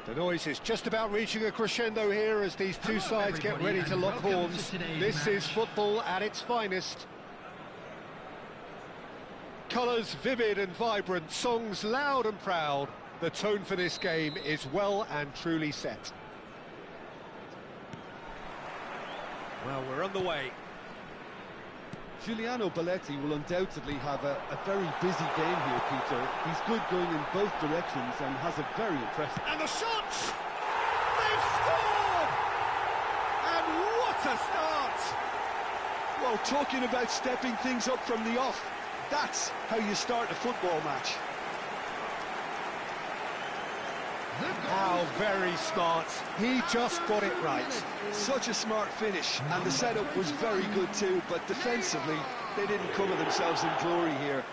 The noise is just about reaching a crescendo here as these two sides get ready to lock horns. This is football at its finest. Colours vivid and vibrant, songs loud and proud. The tone for this game is well and truly set. Well, we're on the way. Giuliano Belletti will undoubtedly have a very busy game here, Peter. He's good going in both directions and has a very impressive... And the shots! They've scored! And what a start! Well, talking about stepping things up from the off, that's how you start a football match. How very smart. He just got it right. Such a smart finish, and the setup was very good too, but defensively, they didn't cover themselves in glory here.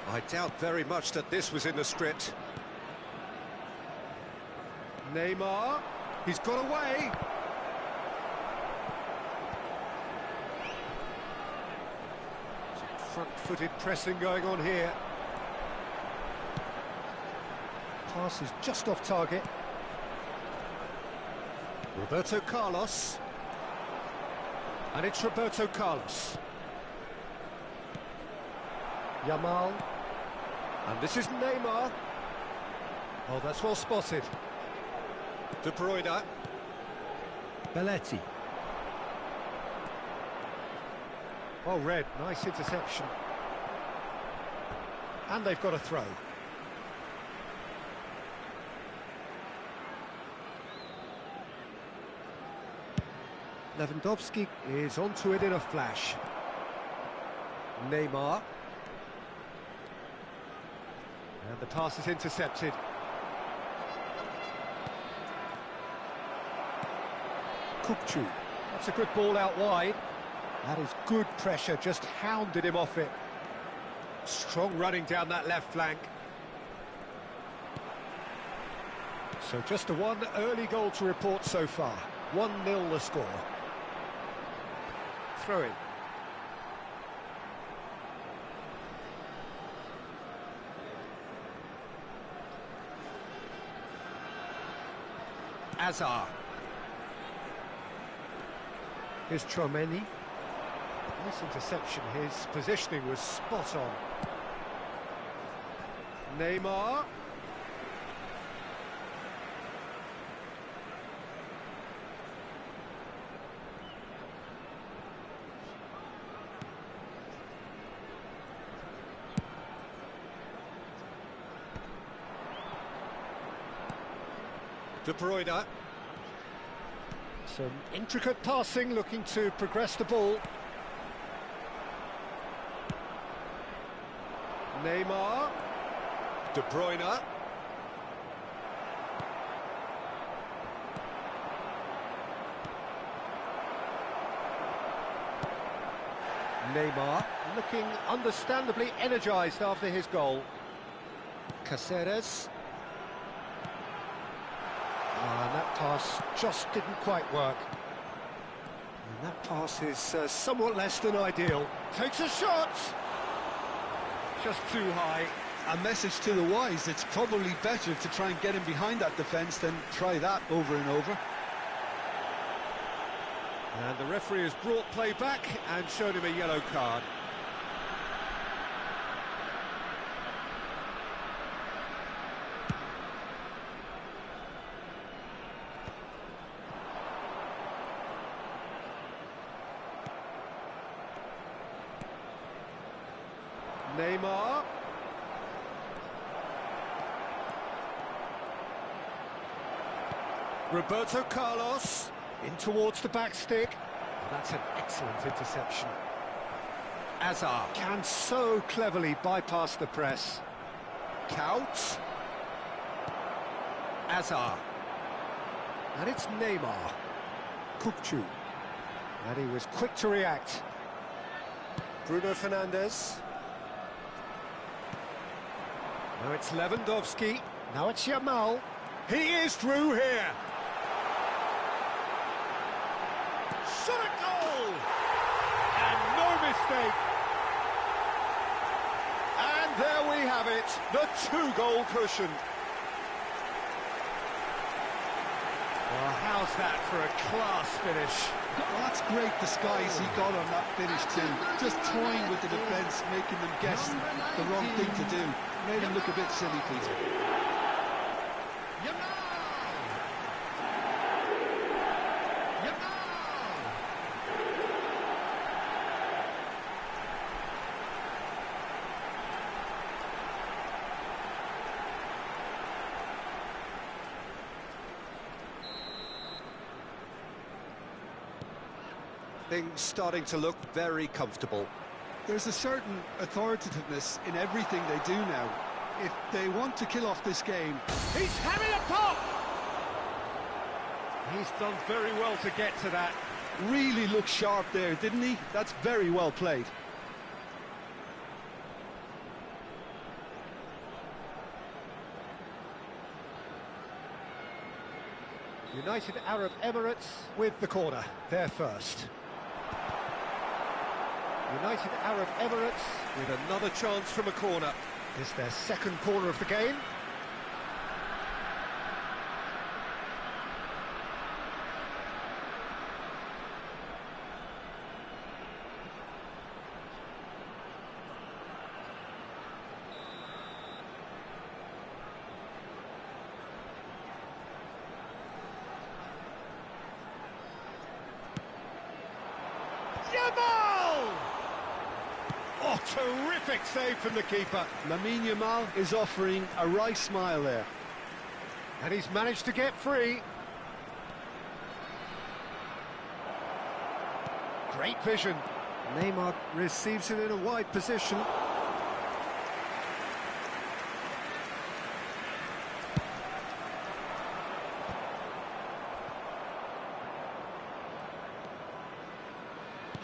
I doubt very much that this was in the script. Neymar, he's got away. Front-footed pressing going on here. Pass is just off target. Roberto Carlos. And it's Roberto Carlos. Yamal. And this is Neymar. Oh, that's well spotted. De Bruyne. Belletti. Oh, Red, nice interception. And they've got a throw. Lewandowski is onto it in a flash. Neymar. And the pass is intercepted. Kukçu. That's a good ball out wide. That is good pressure, just hounded him off it. Strong running down that left flank. So just a one early goal to report so far. 1-0 the score. Throw in. Azar. Here's Tchouaméni. Nice interception, his positioning was spot on. Neymar. De Bruyne. Some intricate passing, looking to progress the ball. Neymar. De Bruyne. Neymar looking understandably energised after his goal. Caceres. And that pass just didn't quite work. And that pass is somewhat less than ideal. Takes a shot! Just too high. A message to the wise, it's probably better to try and get him behind that defence than try that over and over. And the referee has brought play back and showed him a yellow card. Neymar. Roberto Carlos in towards the back stick. Oh, that's an excellent interception. Azar can so cleverly bypass the press. Counts. Azar. And it's Neymar. Kukçu. And he was quick to react. Bruno Fernandes. Now it's Lewandowski. Now it's Yamal. He is through here. Shot a goal! And it, the two-goal cushion. Well, how's that for a class finish? Well, that's great disguise he got on that finish too. Just toying with the defence, making them guess the wrong thing to do. Made him look a bit silly, Peter. Things starting to look very comfortable. There's a certain authoritativeness in everything they do now. If they want to kill off this game... He's having a pop! He's done very well to get to that. Really looked sharp there, didn't he? That's very well played. United Arab Emirates with the corner. They're first. United Arab Emirates with another chance from a corner. It's their second corner of the game. Yamal! Oh, terrific save from the keeper. Lamine Yamal is offering a right smile there. And he's managed to get free. Great vision. Neymar receives it in a wide position.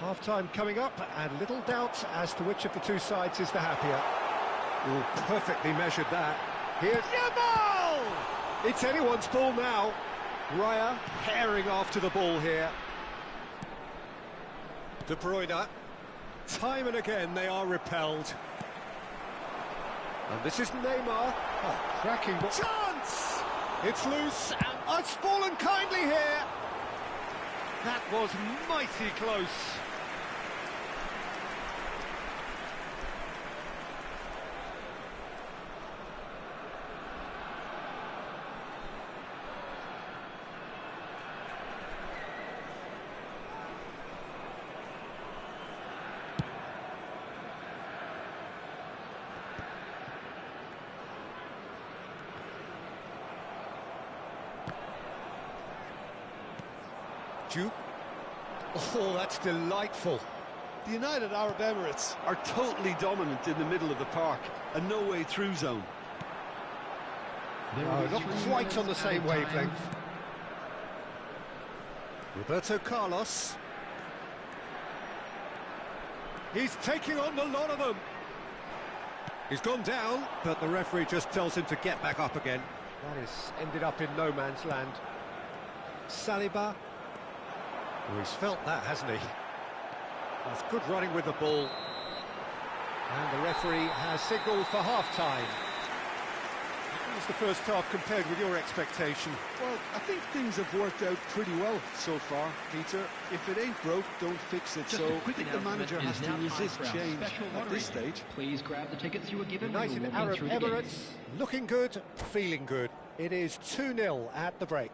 Half-time coming up, and little doubt as to which of the two sides is the happier. Oh, perfectly measured that. Here's Yamal! It's anyone's ball now. Raya herring after the ball here. De Bruyne. Time and again they are repelled. And this is Neymar. Oh, cracking ball. Chance! It's loose, and it's fallen kindly here. That was mighty close. Oh, that's delightful. The United Arab Emirates are totally dominant in the middle of the park, a no-way through zone. No, not quite on the same wavelength. Roberto Carlos. He's taking on the lot of them. He's gone down, but the referee just tells him to get back up again. That has ended up in no man's land. Saliba. Oh, he's felt that, hasn't he? That's good running with the ball. And the referee has signalled for half-time. How was the first half compared with your expectation? Well, I think things have worked out pretty well so far, Peter. If it ain't broke, don't fix it. So I think the manager has to resist change at this stage. Please grab the tickets you were given. United Arab Emirates looking good, feeling good. It is 2-0 at the break.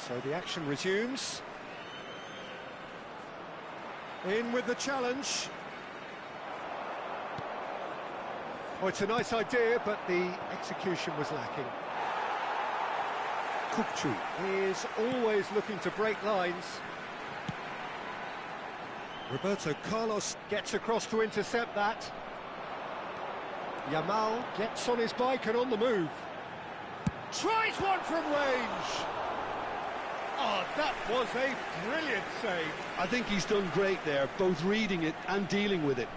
So the action resumes. In with the challenge. Oh, it's a nice idea, but the execution was lacking. Kupchu is always looking to break lines. Roberto Carlos gets across to intercept that. Yamal gets on his bike and on the move. Tries one from range. Oh, That was a brilliant save. I think he's done great there, both reading it and dealing with it.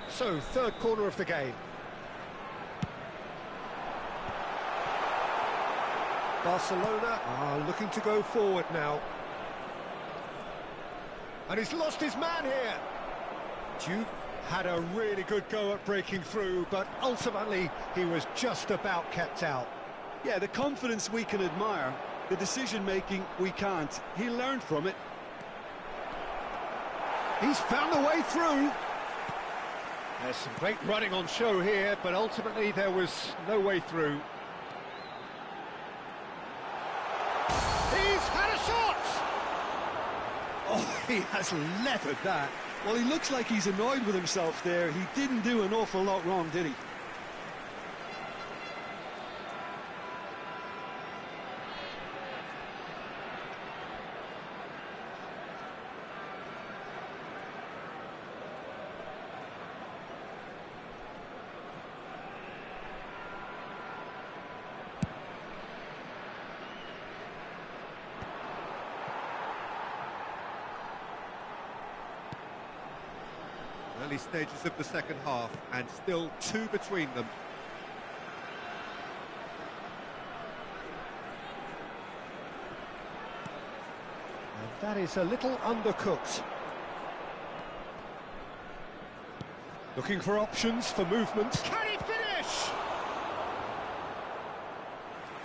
So, third corner of the game. Barcelona are looking to go forward now. And he's lost his man here. Juve had a really good go at breaking through, but ultimately he was just about kept out. Yeah, the confidence we can admire, the decision-making we can't. He learned from it. He's found a way through. There's some great running on show here, but ultimately there was no way through. He's had a shot! Oh, he has leathered that. Well, he looks like he's annoyed with himself there. He didn't do an awful lot wrong, did he? Early stages of the second half, and still 2 between them. And that is a little undercooked. Looking for options for movement. Can he finish?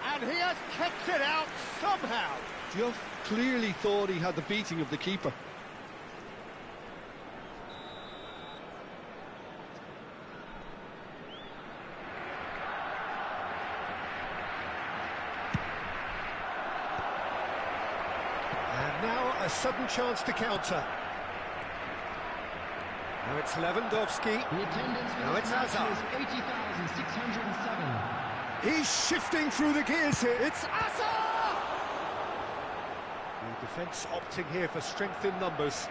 And he has kept it out somehow. Juve clearly thought he had the beating of the keeper. Now a sudden chance to counter. Now it's Lewandowski. Now it's Hazard. 80,607. He's shifting through the gears here. It's Hazard! The defence opting here for strength in numbers.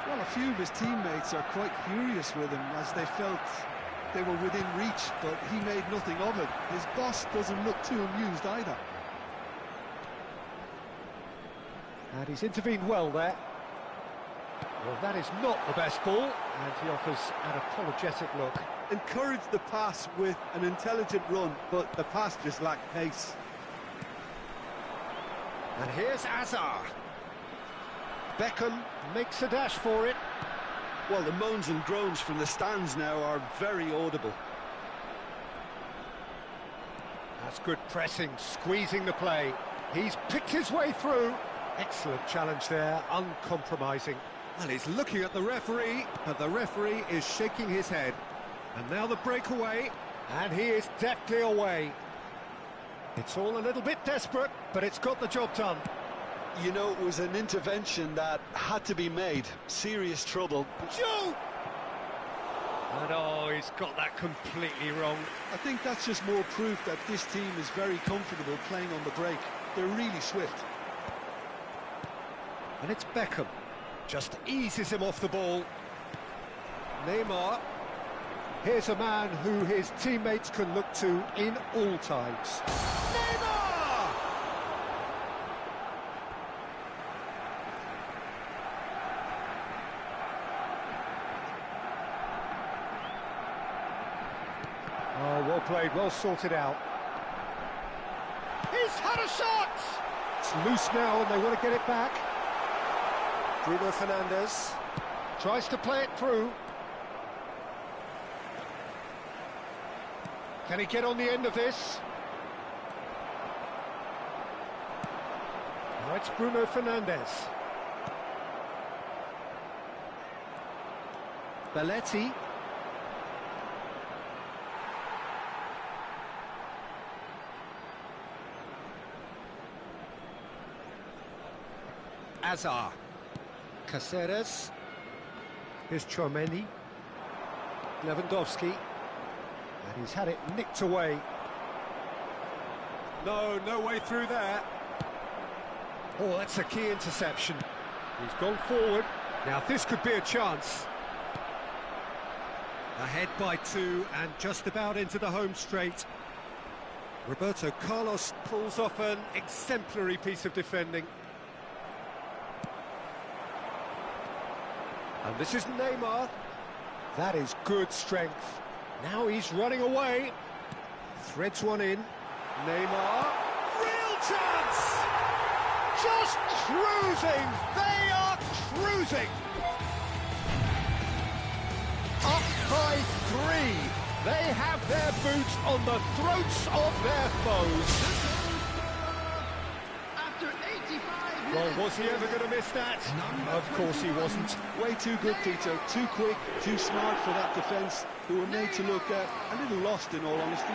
Well, a few of his teammates are quite furious with him as they felt they were within reach, but he made nothing of it. His boss doesn't look too amused either. And he's intervened well there. Well, that is not the best ball, and he offers an apologetic look. Encouraged the pass with an intelligent run, but the pass just lacked pace. And here's Hazard. Beckham makes a dash for it. Well, the moans and groans from the stands now are very audible. That's good pressing, squeezing the play. He's picked his way through. Excellent challenge there, uncompromising. And he's looking at the referee, but the referee is shaking his head. And now the breakaway, and he is deftly away. It's all a little bit desperate, but it's got the job done. You know, it was an intervention that had to be made. Serious trouble. Shoot! And oh, he's got that completely wrong. I think that's just more proof that this team is very comfortable playing on the break. They're really swift. And it's Beckham. Just eases him off the ball. Neymar. Here's a man who his teammates can look to in all times. Neymar! Oh, well played, well sorted out. He's had a shot! It's loose now and they want to get it back. Bruno Fernandes tries to play it through. Can he get on the end of this? Now it's Bruno Fernandes. Belletti. Hazard. Caceres. Here's Chouameni. Lewandowski. And he's had it nicked away. No way through there. Oh, that's a key interception. He's gone forward. Now this could be a chance. Ahead by 2 and just about into the home straight. Roberto Carlos pulls off an exemplary piece of defending. And this is Neymar. That is good strength. Now he's running away. Threads one in. Neymar. Real chance! Just cruising! They are cruising! Up by 3. They have their boots on the throats of their foes. After 85 minutes. Well, was he ever going to miss that? Of course he wasn't. Way too good, Tito. Too quick, too smart for that defence, who were made to look a little lost, in all honesty.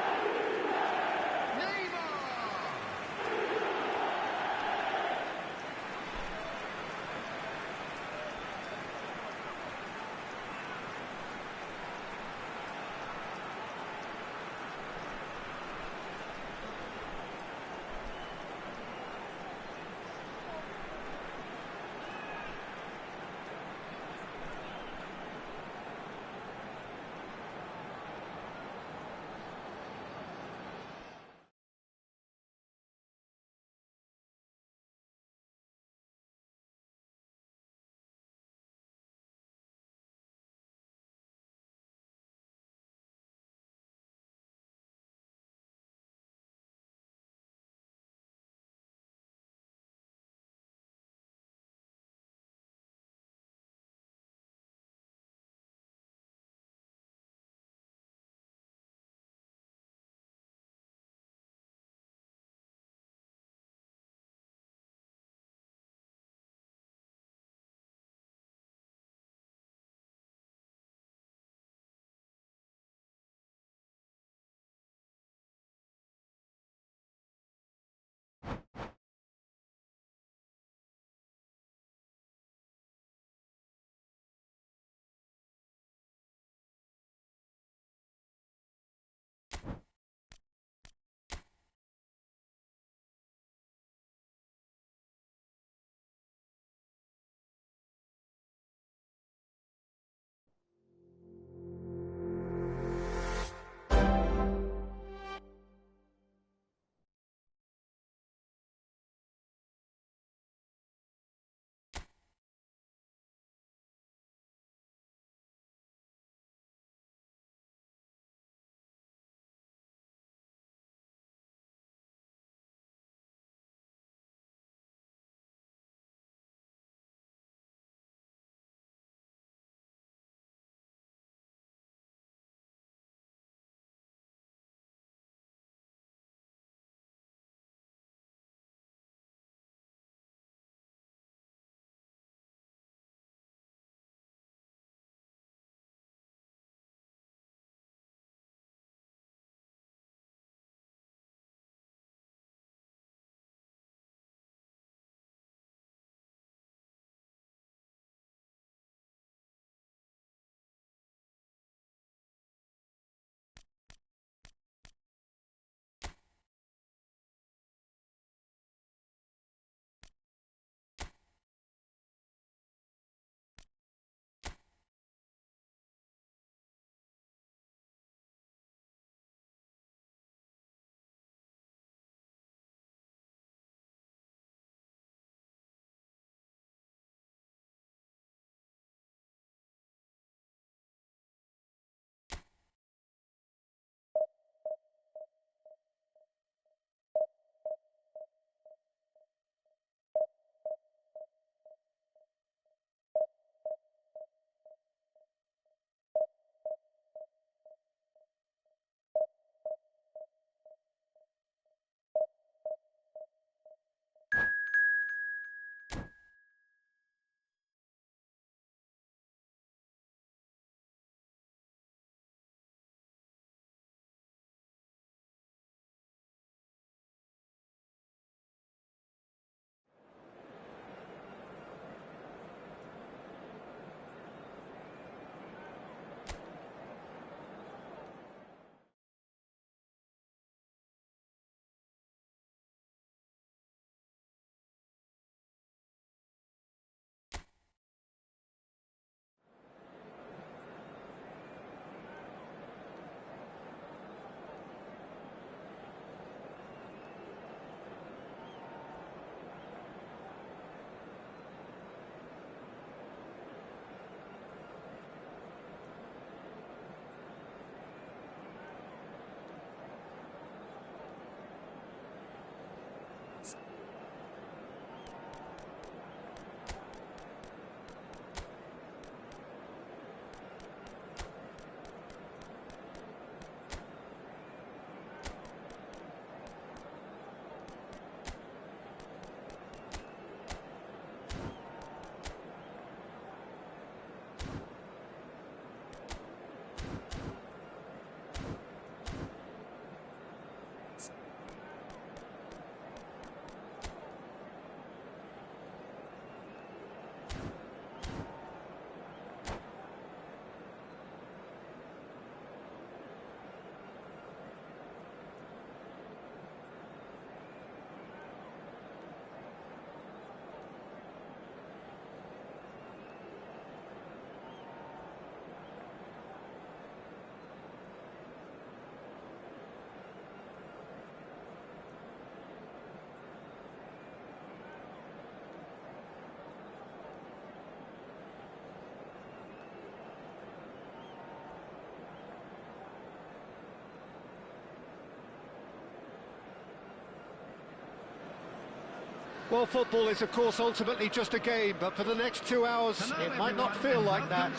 Well, football is, of course, ultimately just a game, but for the next 2 hours, it might not feel like that.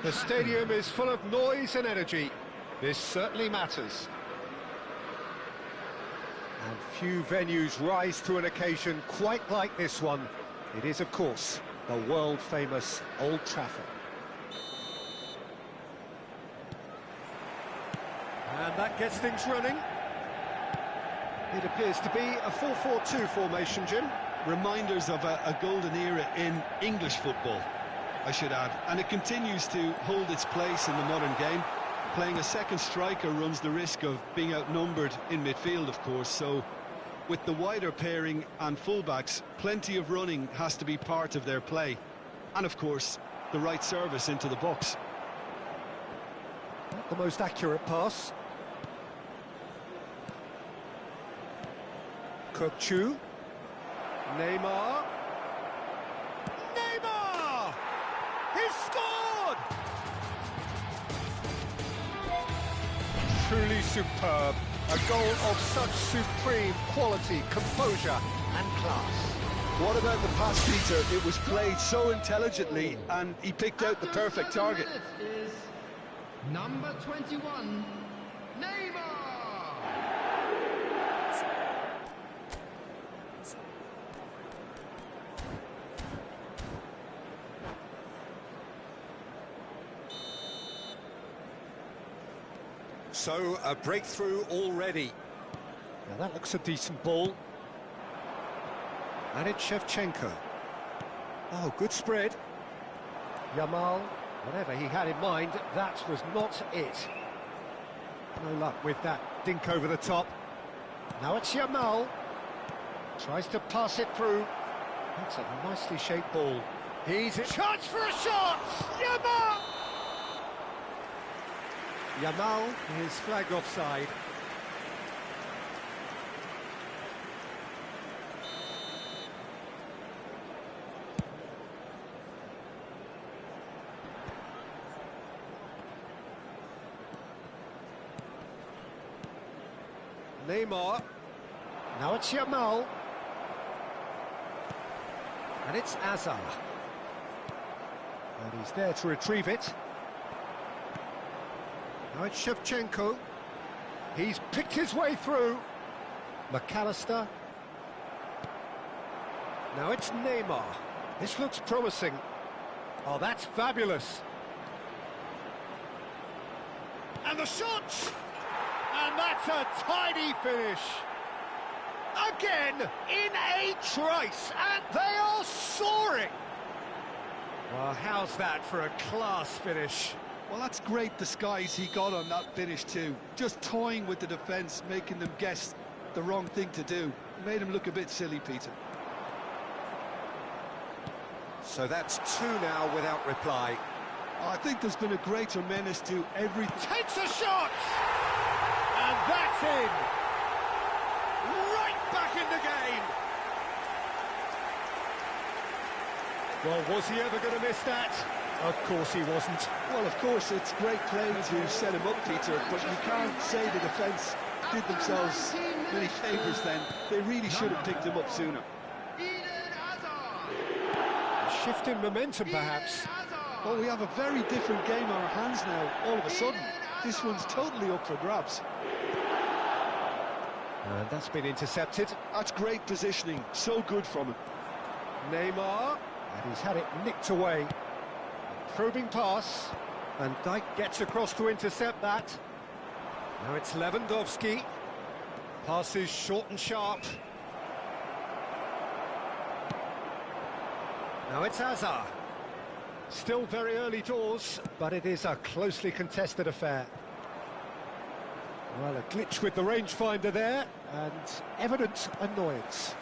The stadium is full of noise and energy. This certainly matters. And few venues rise to an occasion quite like this one. It is, of course, the world-famous Old Trafford. And that gets things running. It appears to be a 4-4-2 formation, Jim. Reminders of a golden era in English football, I should add. And it continues to hold its place in the modern game. Playing a second striker runs the risk of being outnumbered in midfield, of course, so with the wider pairing and fullbacks, plenty of running has to be part of their play. And, of course, the right service into the box. Not the most accurate pass. Cook-Chu. Neymar. Neymar! He's scored! Truly superb. A goal of such supreme quality, composure and class. What about the pass, Peter? It was played so intelligently and he picked out the perfect target. Is number 21, Neymar. So, a breakthrough already. Now that looks a decent ball. And it's Shevchenko. Oh, good spread. Yamal, whatever he had in mind, that was not it. No luck with that dink over the top. Now it's Yamal. Tries to pass it through. That's a nicely shaped ball. He's a chance for a shot! Yamal! Yamal is flagged offside. Neymar. Now it's Yamal. And it's Azar. And he's there to retrieve it. Now it's Shevchenko. He's picked his way through. McAllister. Now it's Neymar. This looks promising. Oh, that's fabulous. And the shot! And that's a tidy finish. Again, in a trice, and they are soaring. Well, how's that for a class finish? Well, that's great disguise he got on that finish too. Just toying with the defence, making them guess the wrong thing to do. Made him look a bit silly, Peter. So that's two now without reply. I think there's been a greater menace to every... Takes a shot! And that's in! Right back in the game! Well, was he ever going to miss that? Of course he wasn't. Well, of course, it's great play to set him up, Peter, but you can't say the defence did themselves many favours then. They really should have picked him up sooner. A shift in momentum, perhaps. Well, we have a very different game on our hands now, all of a sudden. This one's totally up for grabs. And that's been intercepted. That's great positioning, so good from him. Neymar, and he's had it nicked away. Probing pass, and Dijk gets across to intercept that. Now it's Lewandowski. Passes short and sharp. Now it's Azar. Still very early doors, but it is a closely contested affair. Well, a glitch with the rangefinder there, and evident annoyance.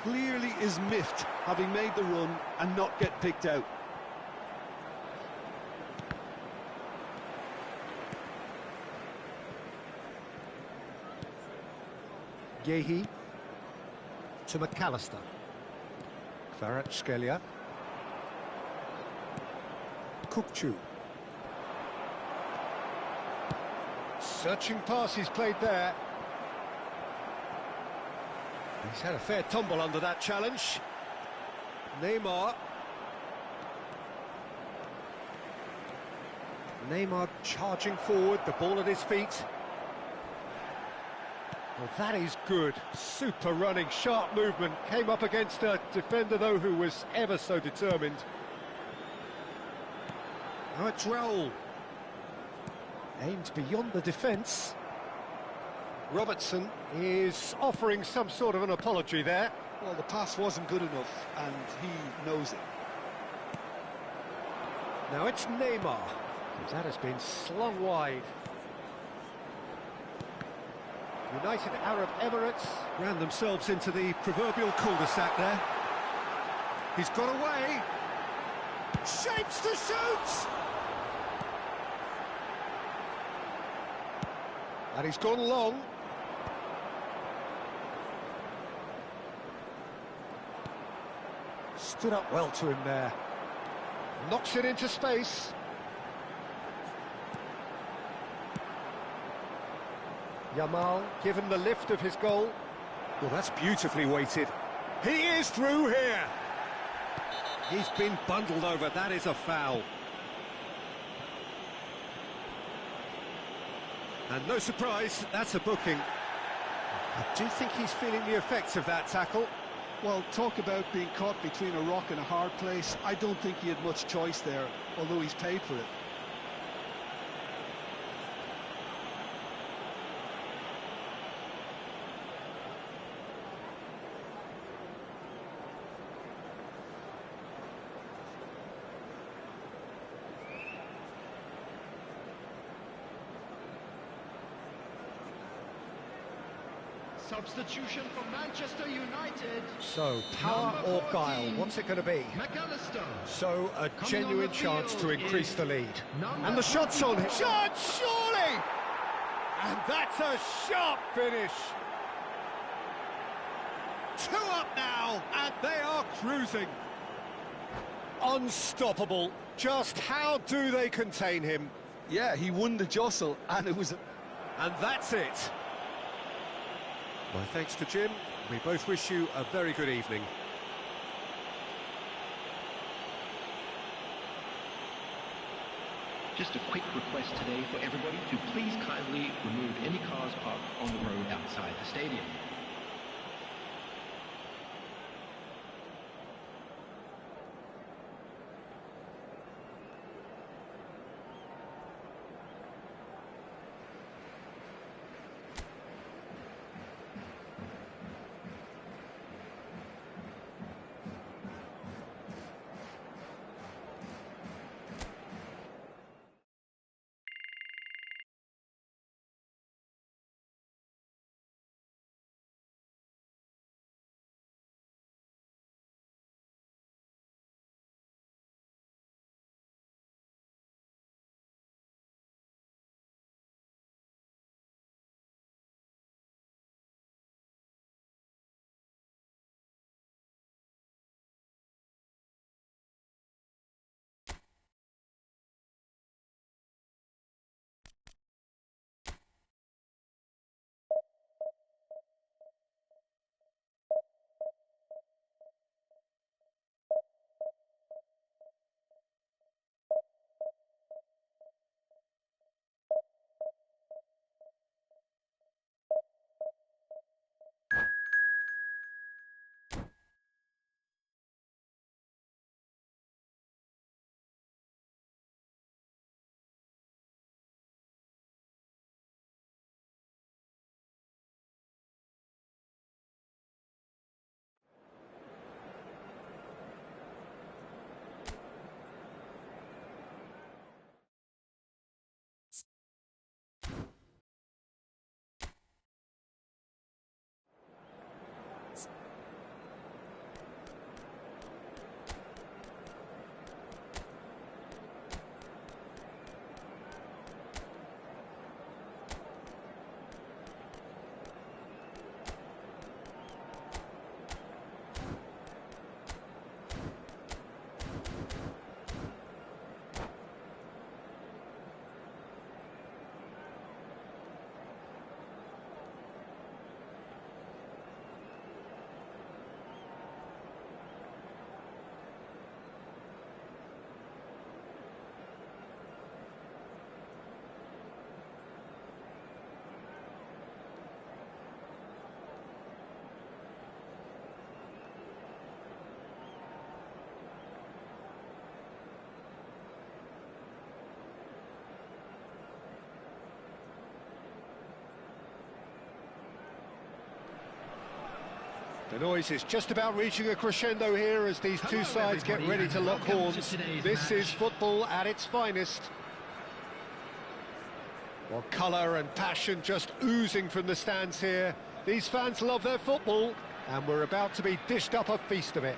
Clearly is miffed, having made the run and not get picked out. Yehi to McAllister. Kvaratskhelia. Cook-Chu. Searching pass he's played there. He's had a fair tumble under that challenge. Neymar. Neymar charging forward, the ball at his feet. Well, that is good. Super running, sharp movement. Came up against a defender, though, who was ever so determined. Now it's Raul. Aimed beyond the defence. Robertson is offering some sort of an apology there. Well, the pass wasn't good enough, and he knows it. Now it's Neymar. That has been slung wide. United Arab Emirates ran themselves into the proverbial cul-de-sac there. He's got away. Shapes to shoot! And he's gone long. Stood up well to him there. Knocks it into space. Yamal given the lift of his goal. Well, that's beautifully weighted. He is through here. He's been bundled over. That is a foul. And no surprise, that's a booking. I do think he's feeling the effects of that tackle. Well, talk about being caught between a rock and a hard place. I don't think he had much choice there, although he's paid for it. Substitution for Manchester United. So, power or guile, what's it going to be? McAllister. So, a Coming genuine on the chance to field increase is the lead. number And the shot's on him. 44. Shot, surely! And that's a sharp finish. 2 up now, and they are cruising. Unstoppable. Just how do they contain him? Yeah, he won the jostle, and it was... And that's it. My thanks to Jim. We both wish you a very good evening. Just a quick request today for everybody to please kindly remove any cars parked on the road outside the stadium. The noise is just about reaching a crescendo here as these two sides get ready to lock horns. This is football at its finest. Well, colour and passion just oozing from the stands here. These fans love their football, and we're about to be dished up a feast of it.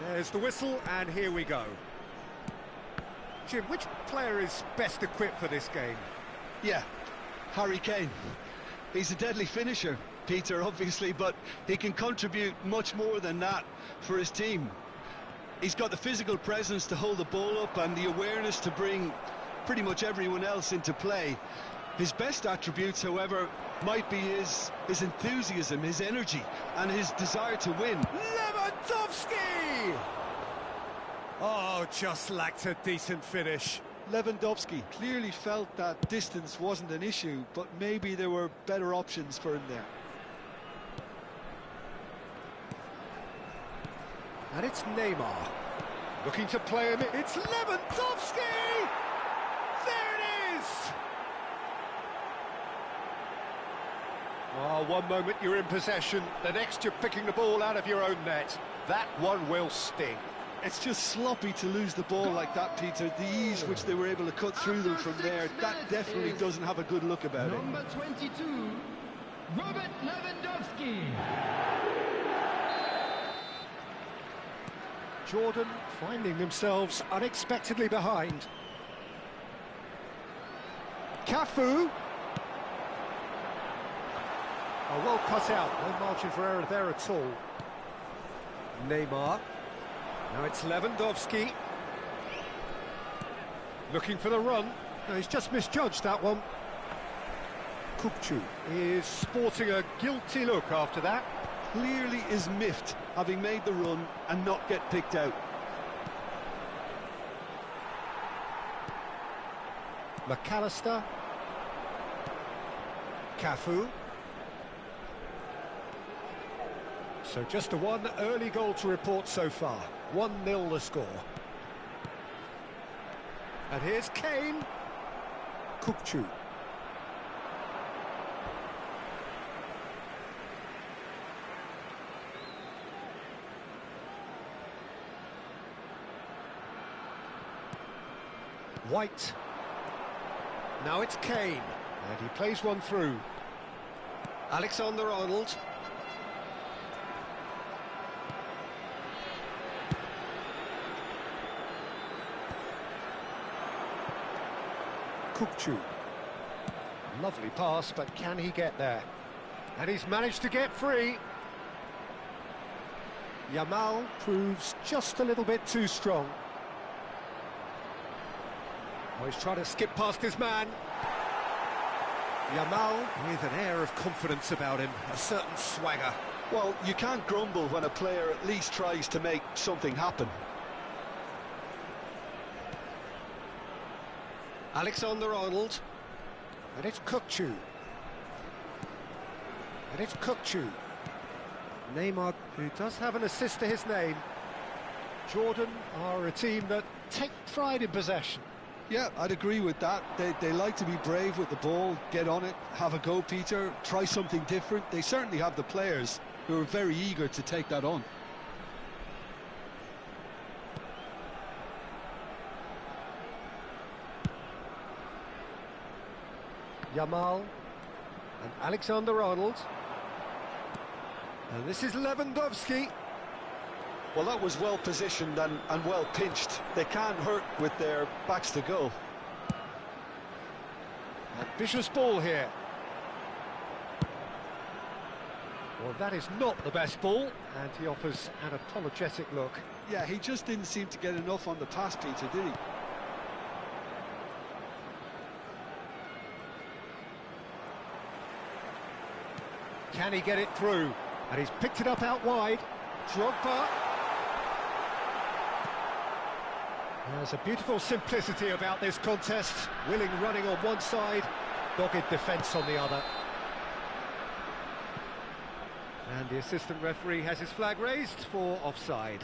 There's the whistle, and here we go. Jim, which player is best equipped for this game? Yeah, Harry Kane. He's a deadly finisher, Peter, obviously, but he can contribute much more than that for his team. He's got the physical presence to hold the ball up and the awareness to bring pretty much everyone else into play. His best attributes, however, might be his enthusiasm, his energy, and his desire to win. Lewandowski! Oh, just lacked a decent finish. Lewandowski clearly felt that distance wasn't an issue, but maybe there were better options for him there. And it's Neymar. Looking to play him. It's Lewandowski! There it is! Oh, one moment you're in possession, the next you're picking the ball out of your own net. That one will sting. It's just sloppy to lose the ball like that, Peter. The ease which they were able to cut through them from there, that definitely doesn't have a good look about it. Number 22, Robert Lewandowski. Jordan finding themselves unexpectedly behind. Cafu. Oh, well cut out, no margin for error there at all. Neymar. Now it's Lewandowski. Looking for the run. No, he's just misjudged that one. Kukçu is sporting a guilty look after that. Clearly is miffed, having made the run and not get picked out. McAllister. Cafu. So just the one early goal to report so far. 1-0 the score. And here's Kane. Kukçu. White. Now it's Kane. And he plays one through. Alexander-Arnold. Kukçu. Lovely pass, but can he get there? And he's managed to get free. Yamal proves just a little bit too strong. Oh, he's trying to skip past his man. Yamal with an air of confidence about him, a certain swagger. Well, you can't grumble when a player at least tries to make something happen. Alexander-Arnold. And it's Kukçu. And it's Kukçu. Neymar, who does have an assist to his name. Jordan are a team that take pride in possession. Yeah, I'd agree with that. They like to be brave with the ball, get on it, have a go, Peter, try something different. They certainly have the players who are very eager to take that on. Yamal and Alexander-Arnold. And this is Lewandowski. Well, that was well positioned and well pinched. They can't hurt with their backs to goal. Ambitious ball here. Well, that is not the best ball, and he offers an apologetic look. Yeah, he just didn't seem to get enough on the pass, Peter, did he? Can he get it through? And he's picked it up out wide. Drogba. There's a beautiful simplicity about this contest. Willing running on one side, dogged defence on the other. And the assistant referee has his flag raised for offside.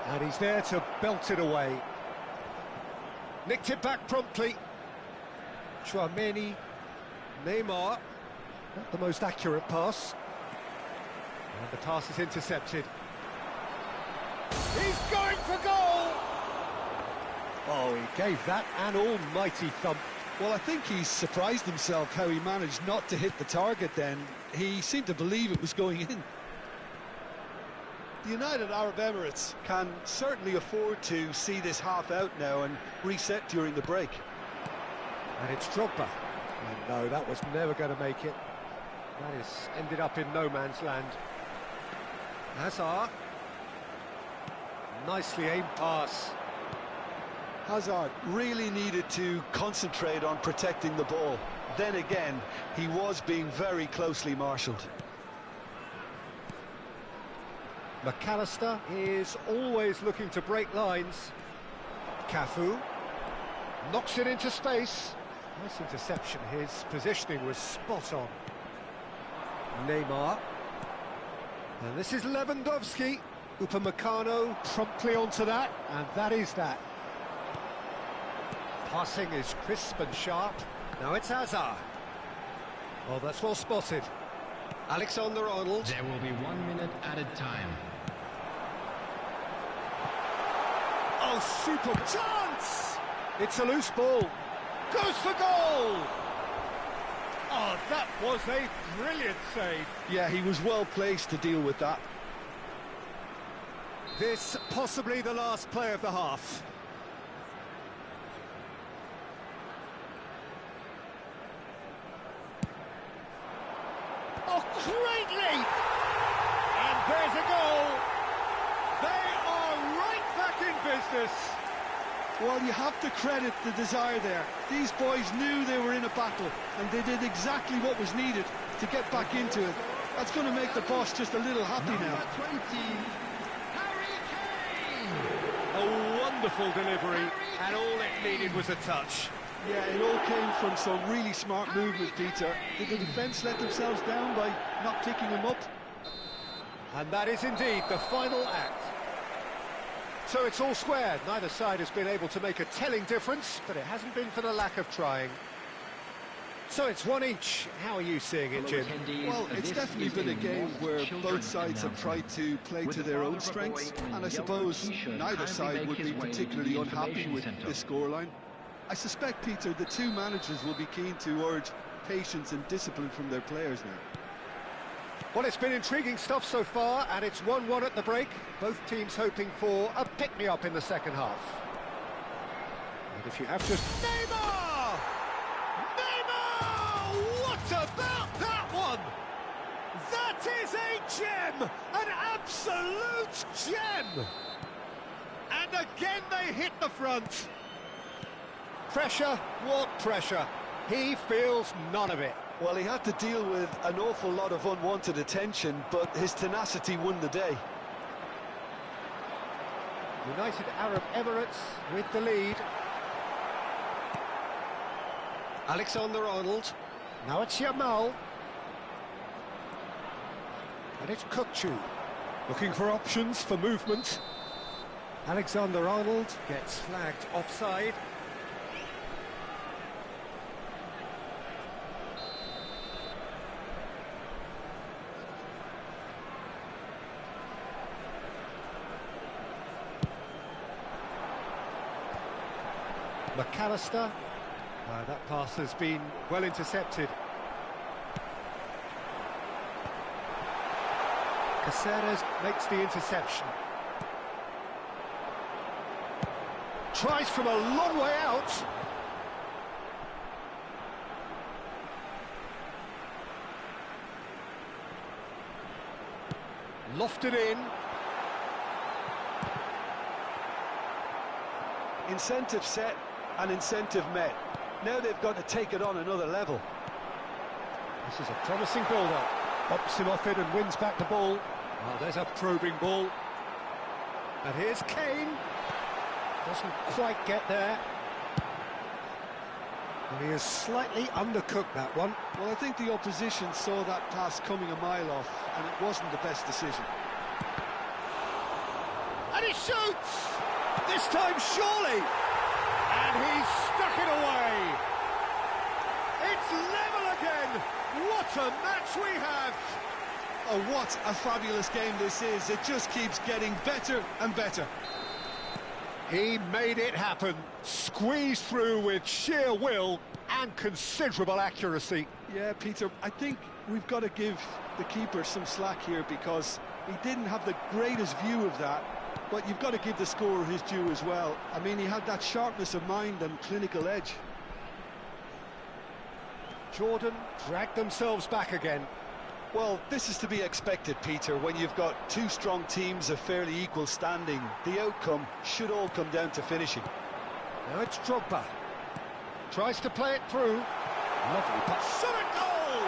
And he's there to belt it away. Nicked it back promptly. Tchouaméni. Neymar. Not the most accurate pass. And the pass is intercepted. He's going for goal! Oh, he gave that an almighty thump. Well, I think he's surprised himself how he managed not to hit the target then. He seemed to believe it was going in. The United Arab Emirates can certainly afford to see this half out now and reset during the break. And it's Drogba. And no, that was never going to make it. That has ended up in no man's land. Hazard. Nicely aimed pass. Hazard really needed to concentrate on protecting the ball. Then again, he was being very closely marshalled. McAllister is always looking to break lines. Cafu knocks it into space. Nice interception. His positioning was spot on. Neymar. And this is Lewandowski. Upamecano promptly onto that, and that is that. Passing is crisp and sharp. Now it's Hazard. Oh, that's well spotted. Alexander-Arnold. There will be 1 minute added time. Oh, super chance! It's a loose ball. Goes for goal! Oh, that was a brilliant save. Yeah, he was well placed to deal with that. This possibly the last play of the half. Oh, great leap! And there's a goal. They are right back in business. Well, you have to credit the desire there. These boys knew they were in a battle, and they did exactly what was needed to get back into it. That's going to make the boss just a little happy now. A wonderful delivery, and all it needed was a touch. Yeah, it all came from some really smart movement, Peter. Did the defence let themselves down by not picking him up? And that is indeed the final act. So it's all squared. Neither side has been able to make a telling difference, but it hasn't been for the lack of trying. So it's one each. How are you seeing it, Jim? Well, it's definitely been a game where both sides have tried to play to their own strengths, and I suppose neither side would be particularly unhappy with this scoreline. I suspect, Peter, the two managers will be keen to urge patience and discipline from their players now. Well, it's been intriguing stuff so far, and it's 1-1 at the break. Both teams hoping for a pick-me-up in the second half. And if you have to... Neymar! Neymar! What about that one? That is a gem! An absolute gem! And again they hit the front. Pressure, what pressure? He feels none of it. Well, he had to deal with an awful lot of unwanted attention, but his tenacity won the day. United Arab Emirates with the lead. Alexander-Arnold. Now it's Yamal. And it's Kukçu. Looking for options for movement. Alexander-Arnold gets flagged offside. McAllister. That pass has been well intercepted. Caceres makes the interception. Tries from a long way out. Lofted in. Incentive set and incentive met. Now they've got to take it on another level. This is a promising build-up. Bops him off it and wins back the ball. Oh, there's a probing ball. And here's Kane. Doesn't quite get there. And he has slightly undercooked that one. Well, I think the opposition saw that pass coming a mile off, and it wasn't the best decision. And he shoots! This time, surely! And he's stuck it away! It's level again! What a match we have! Oh, what a fabulous game this is. It just keeps getting better and better. He made it happen, squeezed through with sheer will and considerable accuracy. Yeah, Peter, I think we've got to give the keeper some slack here because he didn't have the greatest view of that, but you've got to give the scorer his due as well. I mean, he had that sharpness of mind and clinical edge. Jordan dragged themselves back again. Well, this is to be expected, Peter. When you've got two strong teams of fairly equal standing, the outcome should all come down to finishing. Now it's Drogba. Tries to play it through. Lovely pass. Shot a goal!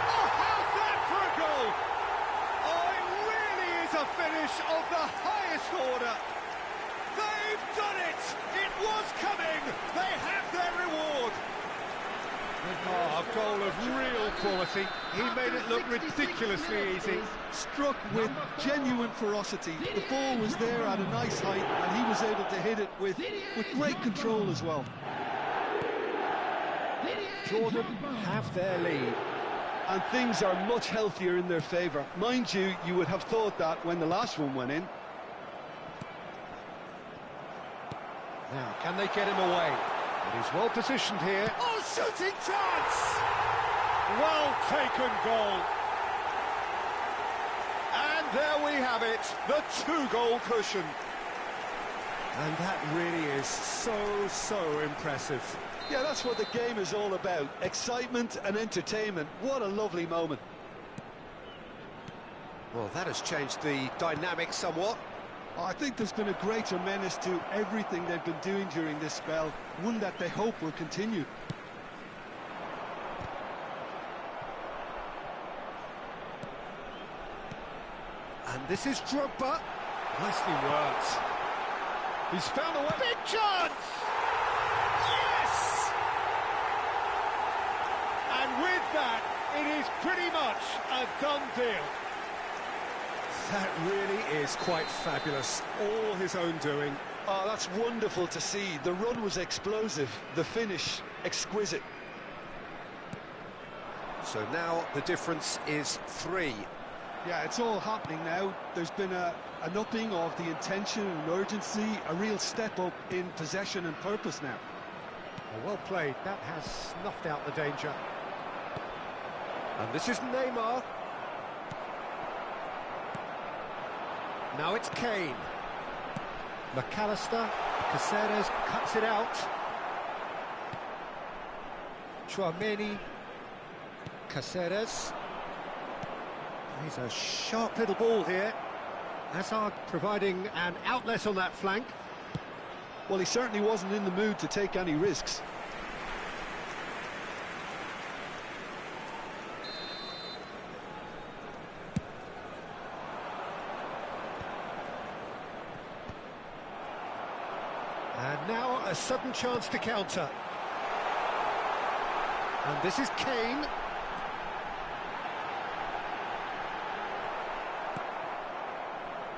Oh, how's that for a goal? Oh, it really is a finish of the highest order. They've done it! It was coming! They have their reward! Oh, a goal of real quality. He made it look ridiculously easy. Struck with genuine ferocity. The ball was there at a nice height, and he was able to hit it with great control as well. Jordan have their lead. And things are much healthier in their favour. Mind you, you would have thought that when the last one went in. Now, can they get him away? But he's well positioned here. Oh, shooting chance! Well taken goal. And there we have it, the two-goal cushion. And that really is so impressive. Yeah, that's what the game is all about. Excitement and entertainment. What a lovely moment. Well, that has changed the dynamic somewhat. I think there's been a greater menace to everything they've been doing during this spell, one that they hope will continue. And this is Drogba. Nicely worked. He's found a way. Big chance! Yes! And with that, it is pretty much a done deal. That really is quite fabulous. All his own doing. Oh, that's wonderful to see. The run was explosive, the finish exquisite. So now the difference is 3. Yeah, it's all happening now. There's been an upping of the intention and urgency, a real step up in possession and purpose now. Well played. That has snuffed out the danger. And this is Neymar. Now it's Kane. McAllister, Caceres cuts it out. Chouameni, Caceres. He's a sharp little ball here. Hazard providing an outlet on that flank. Well, he certainly wasn't in the mood to take any risks. And now a sudden chance to counter. And this is Kane.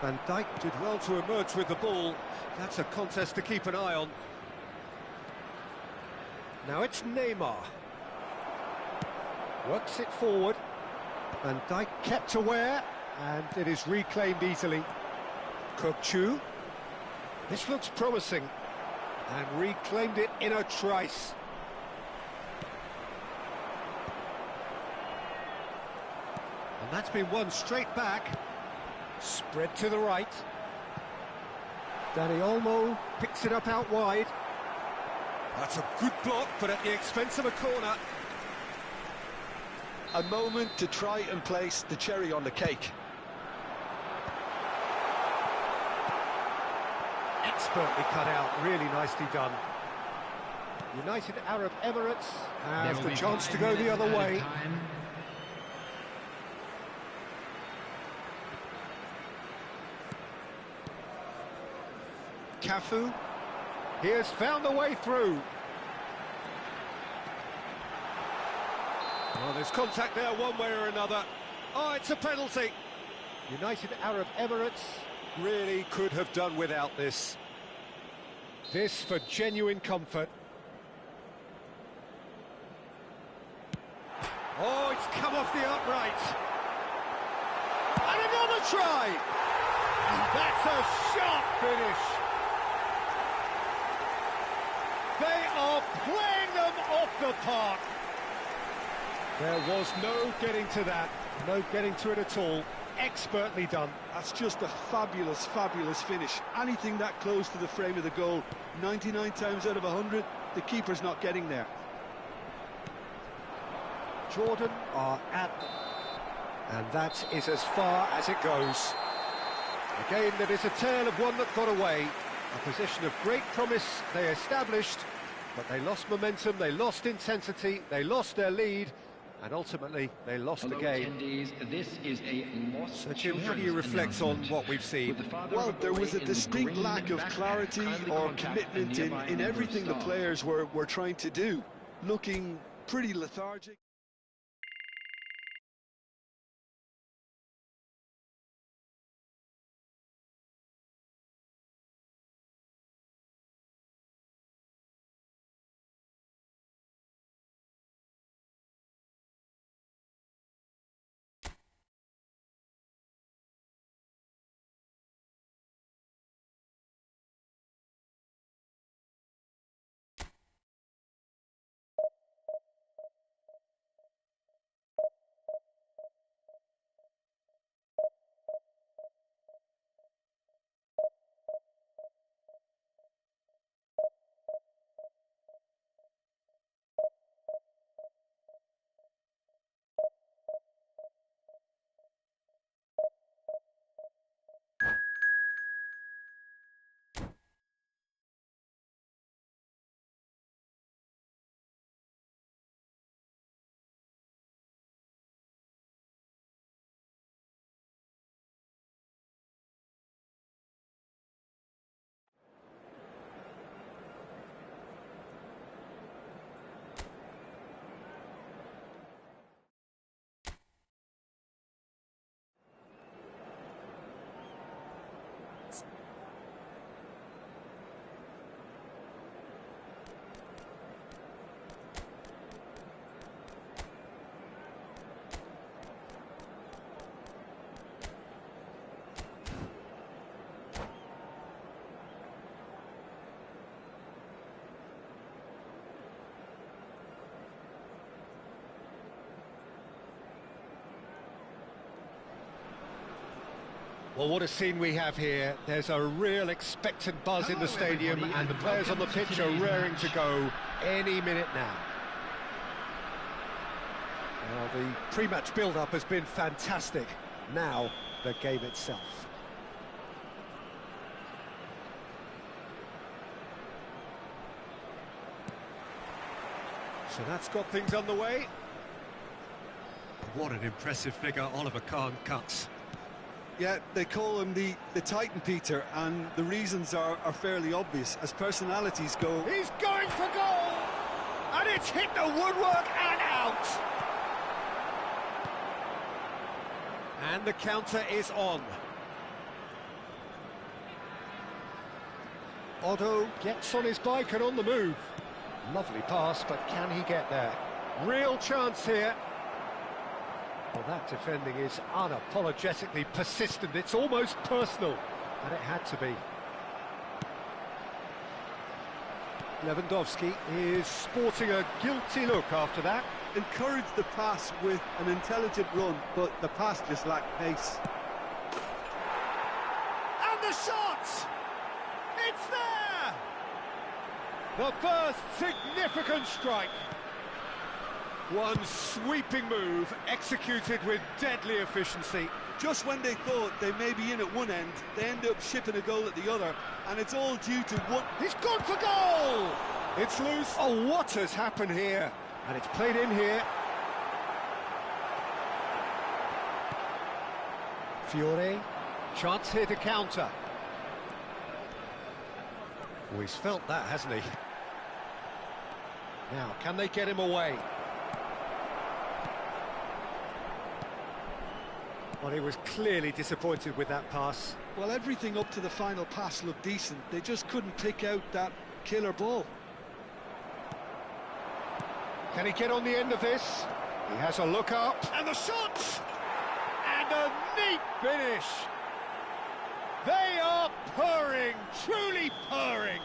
Van Dijk did well to emerge with the ball. That's a contest to keep an eye on. Now it's Neymar. Works it forward. Van Dijk kept aware, and it is reclaimed easily. Kokchu. This looks promising. And reclaimed it in a trice. And that's been won straight back. Spread to the right. Dani Olmo picks it up out wide. That's a good block, but at the expense of a corner. A moment to try and place the cherry on the cake. Expertly cut out, really nicely done. United Arab Emirates have the chance to go the other way. Cafu, he has found the way through. Well, there's contact there one way or another. Oh, it's a penalty. United Arab Emirates really could have done without this. This for genuine comfort. Oh, it's come off the upright. And another try! And that's a sharp finish. They are playing them off the park. There was no getting to that, no getting to it at all. Expertly done. That's just a fabulous, fabulous finish. Anything that close to the frame of the goal, 99 times out of 100, the keeper's not getting there. Jordan are at, and that is as far as it goes. A game that is a tale of one that got away. A position of great promise they established, but they lost momentum, they lost intensity, they lost their lead, and ultimately they lost the game. This is a lost. So Jim, how do you reflect on what we've seen? Well, there was a distinct lack of clarity or commitment in everything the players were trying to do. Looking pretty lethargic. Well, what a scene we have here. There's a real expectant buzz in the stadium, and the players on the pitch are raring to go any minute now. Well, the pre-match build-up has been fantastic. Now, the game itself. So that's got things underway. What an impressive figure Oliver Kahn cuts. Yeah, they call him the Titan, Peter, and the reasons are fairly obvious. As personalities go... He's going for goal! And it's hit the woodwork and out! And the counter is on. Otto gets on his bike and on the move. Lovely pass, but can he get there? Real chance here. Well, that defending is unapologetically persistent. It's almost personal, and it had to be. Lewandowski is sporting a guilty look after that. Encouraged the pass with an intelligent run, but the pass just lacked pace. And the shot! It's there! The first significant strike. One sweeping move, executed with deadly efficiency. Just when they thought they may be in at one end, they end up shipping a goal at the other, and it's all due to one... He's gone for goal! It's loose. Oh, what has happened here? And it's played in here. Fiore, chance here to counter. Oh, he's felt that, hasn't he? Now, can they get him away? Well, he was clearly disappointed with that pass. Well, everything up to the final pass looked decent. They just couldn't pick out that killer ball. Can he get on the end of this? He has a look up. And the shot! And a neat finish! They are purring, truly purring.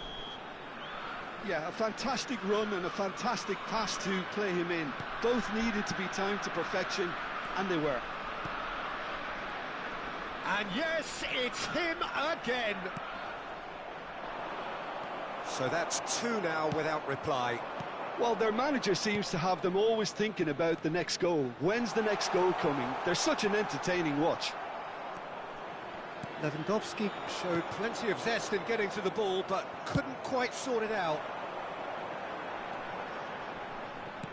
Yeah, a fantastic run and a fantastic pass to play him in. Both needed to be timed to perfection, and they were. And yes, it's him again. So that's two now without reply. Well, their manager seems to have them always thinking about the next goal. When's the next goal coming? They're such an entertaining watch. Lewandowski showed plenty of zest in getting to the ball, but couldn't quite sort it out.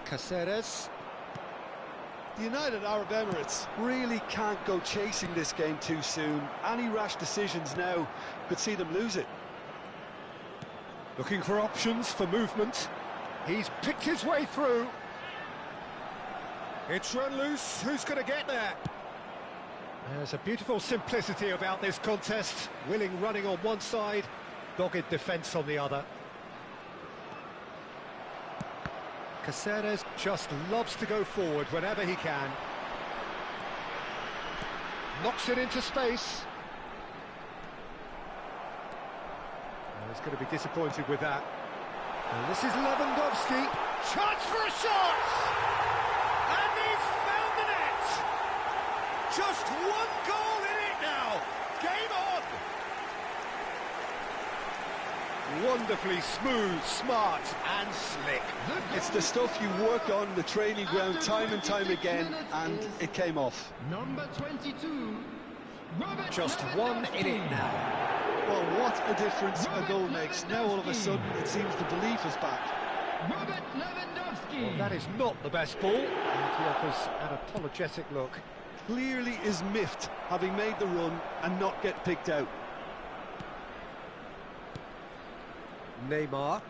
Caceres. The United Arab Emirates really can't go chasing this game too soon. Any rash decisions now could see them lose it. Looking for options for movement. He's picked his way through. It's run loose. Who's going to get there? There's a beautiful simplicity about this contest. Willing running on one side, dogged defence on the other. Caceres just loves to go forward whenever he can. Knocks it into space. He's going to be disappointed with that. And this is Lewandowski. Chance for a shot! And he's found the net! Just one goal in it now! Game on! Wonderfully smooth, smart and slick. It's the stuff you work on the training ground time and time again, and it came off. Number 22, Robert Just one in it now. Well, what a difference a goal makes. Now all of a sudden it seems the belief is back. Robert Lewandowski. Well, that is not the best ball, and he offers an apologetic look. Clearly is miffed, having made the run and not get picked out. Neymar,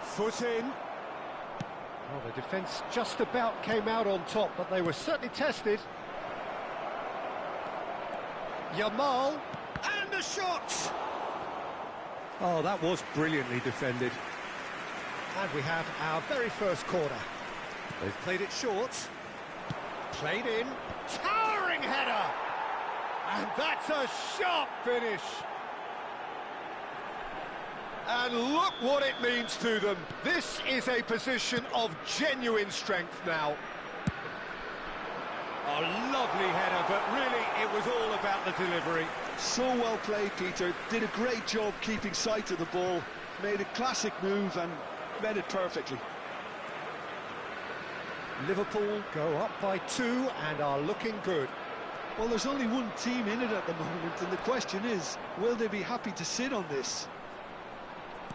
foot in. Well, the defence just about came out on top, but they were certainly tested. Yamal, and the shot! Oh, that was brilliantly defended. And we have our very first corner. They've played it short. Played in. Towering header! And that's a sharp finish. And look what it means to them. This is a position of genuine strength now. A lovely header, but really it was all about the delivery. So well played, Peter. Did a great job keeping sight of the ball. Made a classic move and read it perfectly. Liverpool go up by 2 and are looking good. Well, there's only one team in it at the moment, and the question is, will they be happy to sit on this?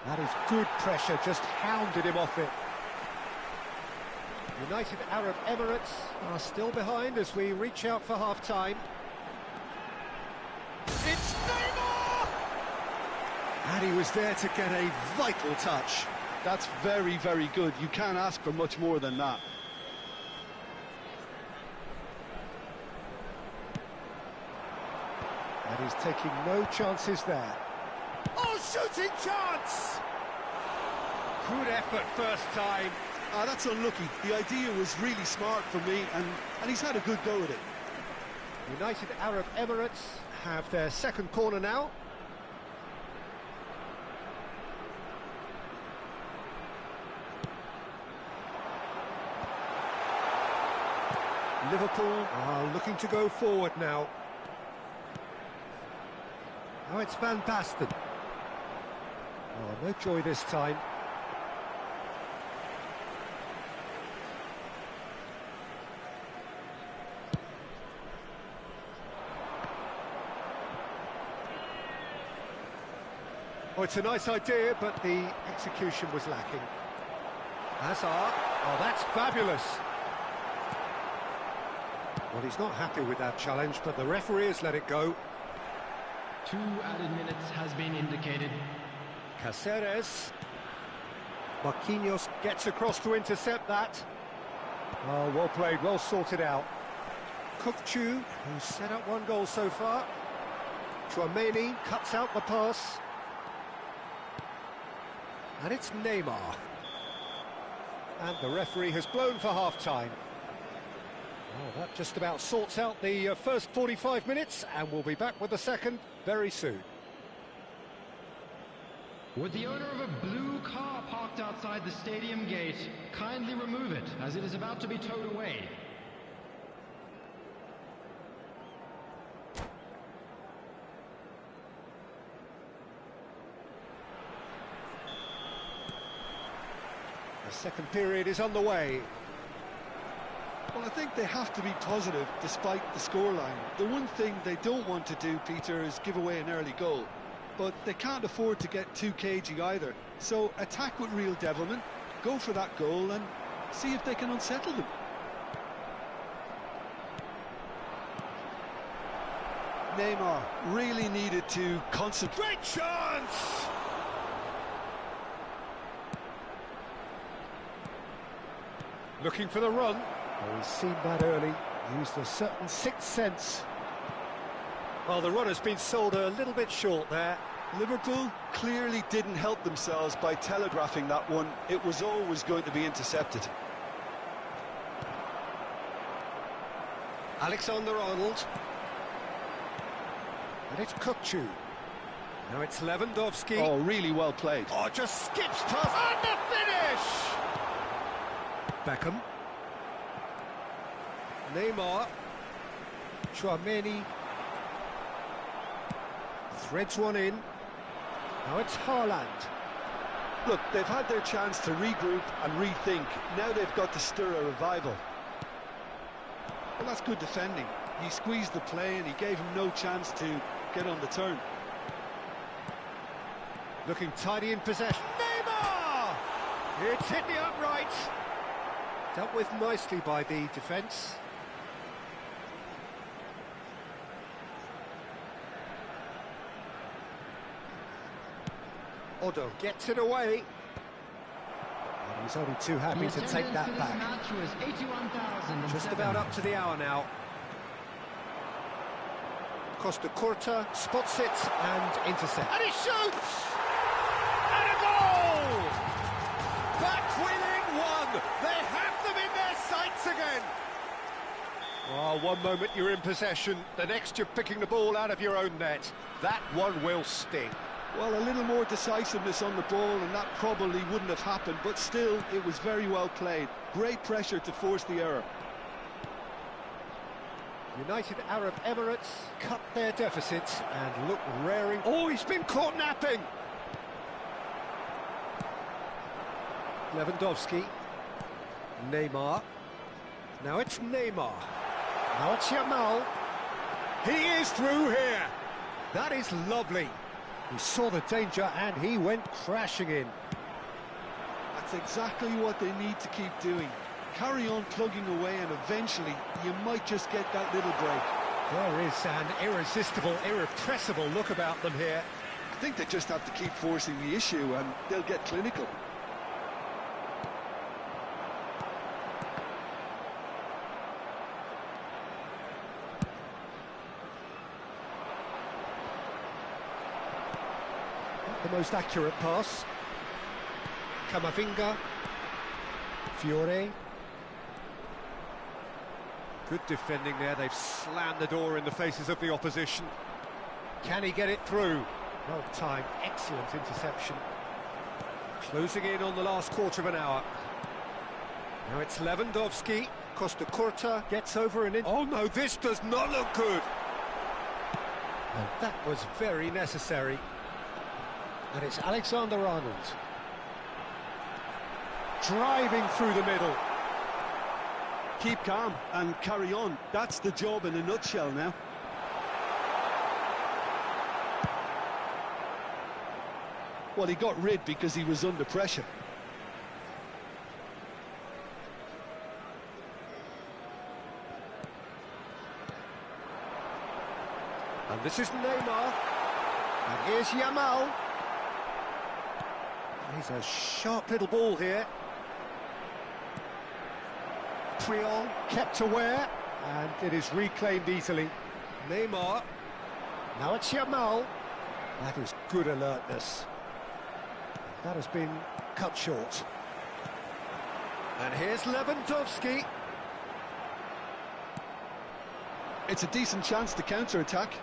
That is good pressure, just hounded him off it. United Arab Emirates are still behind as we reach out for half-time. It's Neymar! And he was there to get a vital touch. That's very, very good. You can't ask for much more than that. And he's taking no chances there. Oh, shooting chance! Good effort first time. That's unlucky. The idea was really smart for me, and he's had a good go at it. United Arab Emirates have their second corner now. Liverpool are looking to go forward now. Oh, it's Van Basten. Oh, no joy this time. Oh, it's a nice idea, but the execution was lacking. Hazard. Oh, that's fabulous. Well, he's not happy with that challenge, but the referee has let it go. 2 added minutes has been indicated. Caceres. Marquinhos gets across to intercept that. Oh, well played, well sorted out. Kukçu, who's set up 1 goal so far. Tchouaméni cuts out the pass. And it's Neymar. And the referee has blown for half-time. Oh, that just about sorts out the first 45 minutes, and we'll be back with the second very soon. Would the owner of a blue car parked outside the stadium gate kindly remove it, as it is about to be towed away? The second period is on the way. Well, I think they have to be positive despite the scoreline. The one thing they don't want to do, Peter, is give away an early goal. But they can't afford to get too cagey either. So attack with real devilment, go for that goal and see if they can unsettle them. Neymar really needed to concentrate. Great chance! Looking for the run. Oh, he's seen that early, used a certain sixth sense. Well, the run has been sold a little bit short there. Liverpool clearly didn't help themselves by telegraphing that one. It was always going to be intercepted. Alexander-Arnold. And it's Kukçu. Now it's Lewandowski. Oh, really well played. Oh, just skips past. And the finish! Beckham. Neymar. Tchouaméni. Threads one in. Now it's Haaland. Look, they've had their chance to regroup and rethink. Now they've got to stir a revival. Well, that's good defending. He squeezed the play and he gave him no chance to get on the turn. Looking tidy in possession. Neymar! It's hit the upright. Dealt with nicely by the defence. Odo gets it away. And he's only too happy to take that back. Just about up to the hour now. Costa Curta spots it and intercepts. And he shoots! And a goal! Back winning one! They have them in their sights again! Oh, one moment you're in possession, the next you're picking the ball out of your own net. That one will sting. Well, a little more decisiveness on the ball and that probably wouldn't have happened, but still, it was very well played. Great pressure to force the error. United Arab Emirates cut their deficits and look raring. Oh, he's been caught napping! Lewandowski. Neymar. Now it's Neymar. Now it's Yamal. He is through here! That is lovely. He saw the danger and he went crashing in. That's exactly what they need to keep doing. Carry on plugging away and eventually you might just get that little break. There is an irresistible, irrepressible look about them here. I think they just have to keep forcing the issue and they'll get clinical. The most accurate pass. Camavinga. Fiore. Good defending there, they've slammed the door in the faces of the opposition. Can he get it through? Well timed, excellent interception. Closing in on the last quarter of an hour. Now it's Lewandowski. Costa Curta gets over and in. Oh no, this does not look good! And that was very necessary. And it's Alexander-Arnold. Driving through the middle. Keep calm and carry on. That's the job in a nutshell now. Well, he got rid because he was under pressure. And this is Neymar. And here's Yamal. He's a sharp little ball here. Priol kept aware, and it is reclaimed easily. Neymar. Now it's Yamal. That is good alertness. That has been cut short. And here's Lewandowski. It's a decent chance to counter-attack.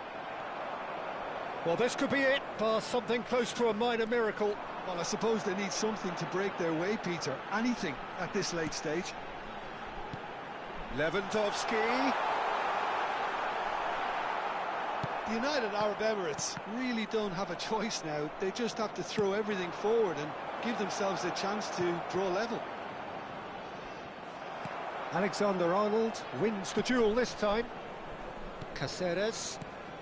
Well, this could be it, bar something close to a minor miracle. Well, I suppose they need something to break their way, Peter. Anything at this late stage. Lewandowski. The United Arab Emirates really don't have a choice now. They just have to throw everything forward and give themselves a chance to draw level. Alexander-Arnold wins the duel this time. Caceres.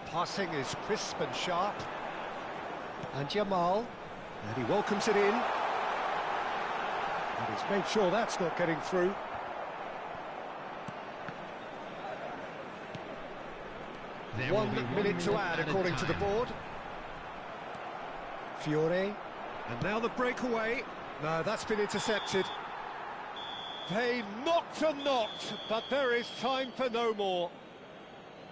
Passing is crisp and sharp. And Yamal. And he welcomes it in. And he's made sure that's not getting through. There 1 minute to add, according to the board. Fiore. And now the breakaway. No, that's been intercepted. They knocked and knocked, but there is time for no more.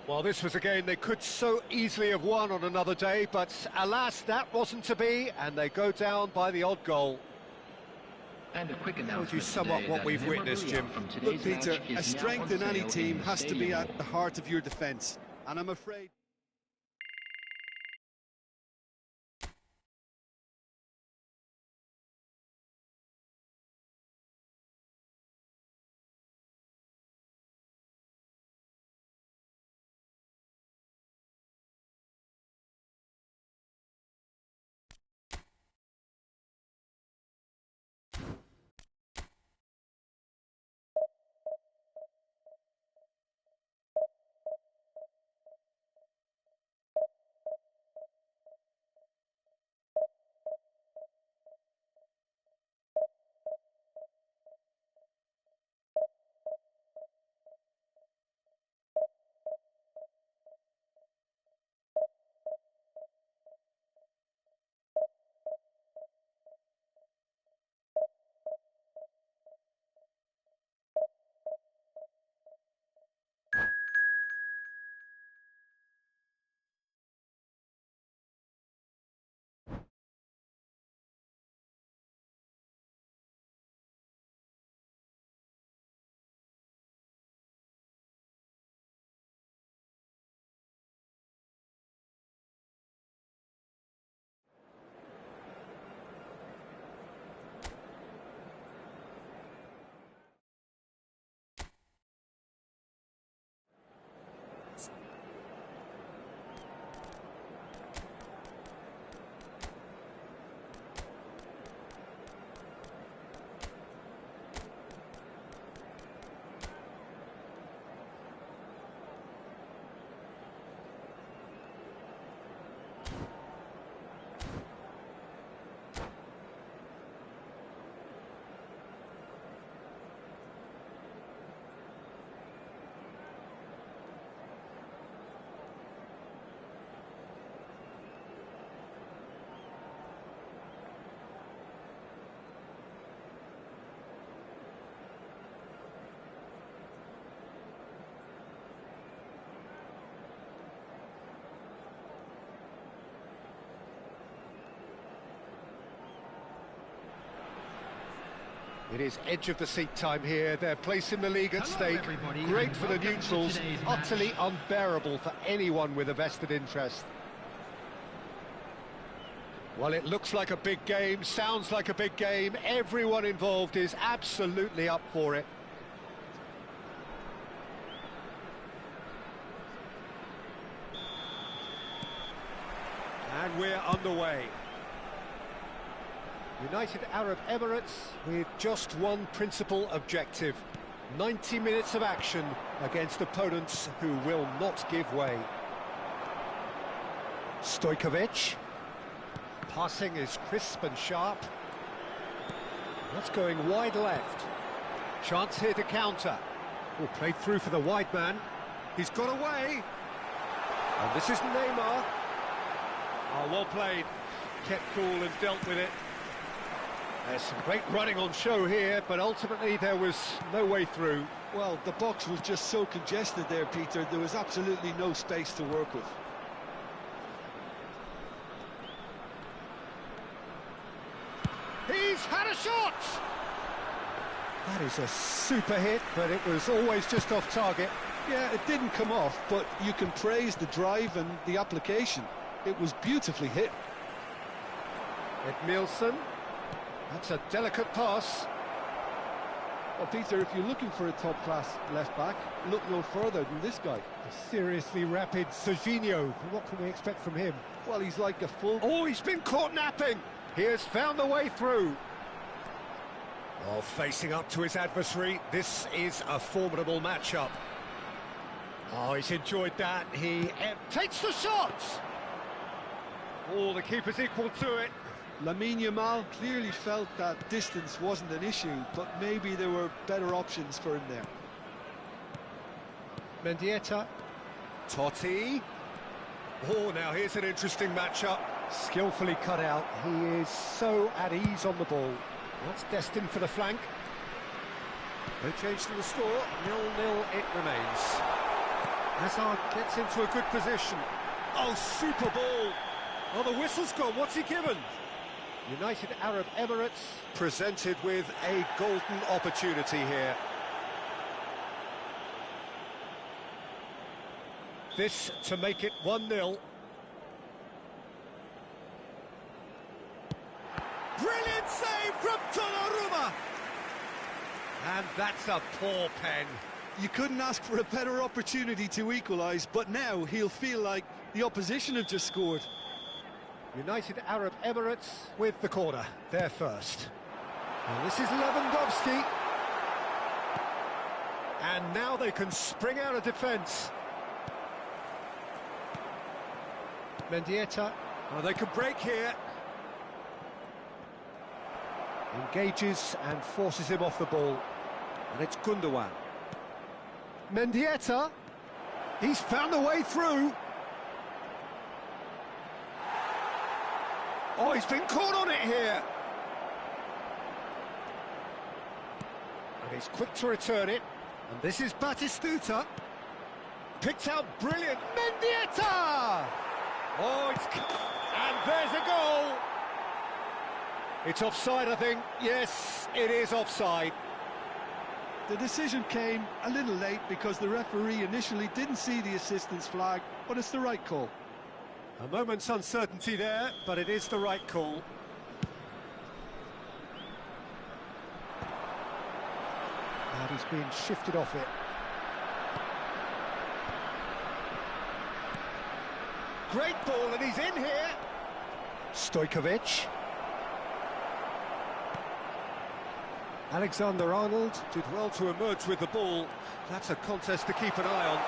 Well, this was a game they could so easily have won on another day, but alas, that wasn't to be, and they go down by the odd goal. And a quick announcement. Would you sum up what we've witnessed, Jim? Look, Peter, a strength in any team has to be at the heart of your defence. And I'm afraid... It is edge of the seat time here. Their place in the league at Hello, stake. everybody, Great and for the welcome to neutrals, today's utterly match. unbearable for anyone with a vested interest. Well, it looks like a big game, sounds like a big game. Everyone involved is absolutely up for it. And we're underway. United Arab Emirates with just one principal objective. 90 minutes of action against opponents who will not give way. Stojkovic. Passing is crisp and sharp. That's going wide left. Chance here to counter. Oh, played through for the wide man. He's got away. And this is Neymar. Oh, well played. Kept cool and dealt with it. There's some great running on show here, but ultimately there was no way through. Well, the box was just so congested there, Peter. There was absolutely no space to work with. He's had a shot! That is a super hit, but it was always just off target. Yeah, it didn't come off, but you can praise the drive and the application. It was beautifully hit. Edmilson. That's a delicate pass. Well, Peter, if you're looking for a top-class left-back, look no further than this guy. A seriously rapid Serginho. What can we expect from him? Well, he's like a full... Oh, he's been caught napping. He has found the way through. Well, facing up to his adversary, this is a formidable matchup. Oh, he's enjoyed that. He takes the shot. Oh, the keeper's equal to it. Lamine Yamal clearly felt that distance wasn't an issue, but maybe there were better options for him there. Mendieta. Totti. Oh, now here's an interesting matchup. Skillfully cut out. He is so at ease on the ball. That's destined for the flank. No change to the score. 0-0 it remains. Hazard gets into a good position. Oh, super ball. Oh, the whistle's gone. What's he given? United Arab Emirates presented with a golden opportunity here. This to make it 1-0. Brilliant save from Donnarumma! And that's a poor pen. You couldn't ask for a better opportunity to equalise, but now he'll feel like the opposition have just scored. United Arab Emirates with the corner, they're first. And this is Lewandowski. And now they can spring out of defence. Mendieta. Oh, they can break here. Engages and forces him off the ball. And it's Gundogan. Mendieta. He's found a way through. Oh, he's been caught on it here. And he's quick to return it. And this is Batistuta. Picked out brilliant. Mendieta! Oh, and there's a goal. It's offside, I think. Yes, it is offside. The decision came a little late because the referee initially didn't see the assistance flag, but it's the right call. A moment's uncertainty there, but it is the right call. And he's being shifted off it. Great ball, and he's in here. Stojkovic. Alexander-Arnold did well to emerge with the ball. That's a contest to keep an eye on.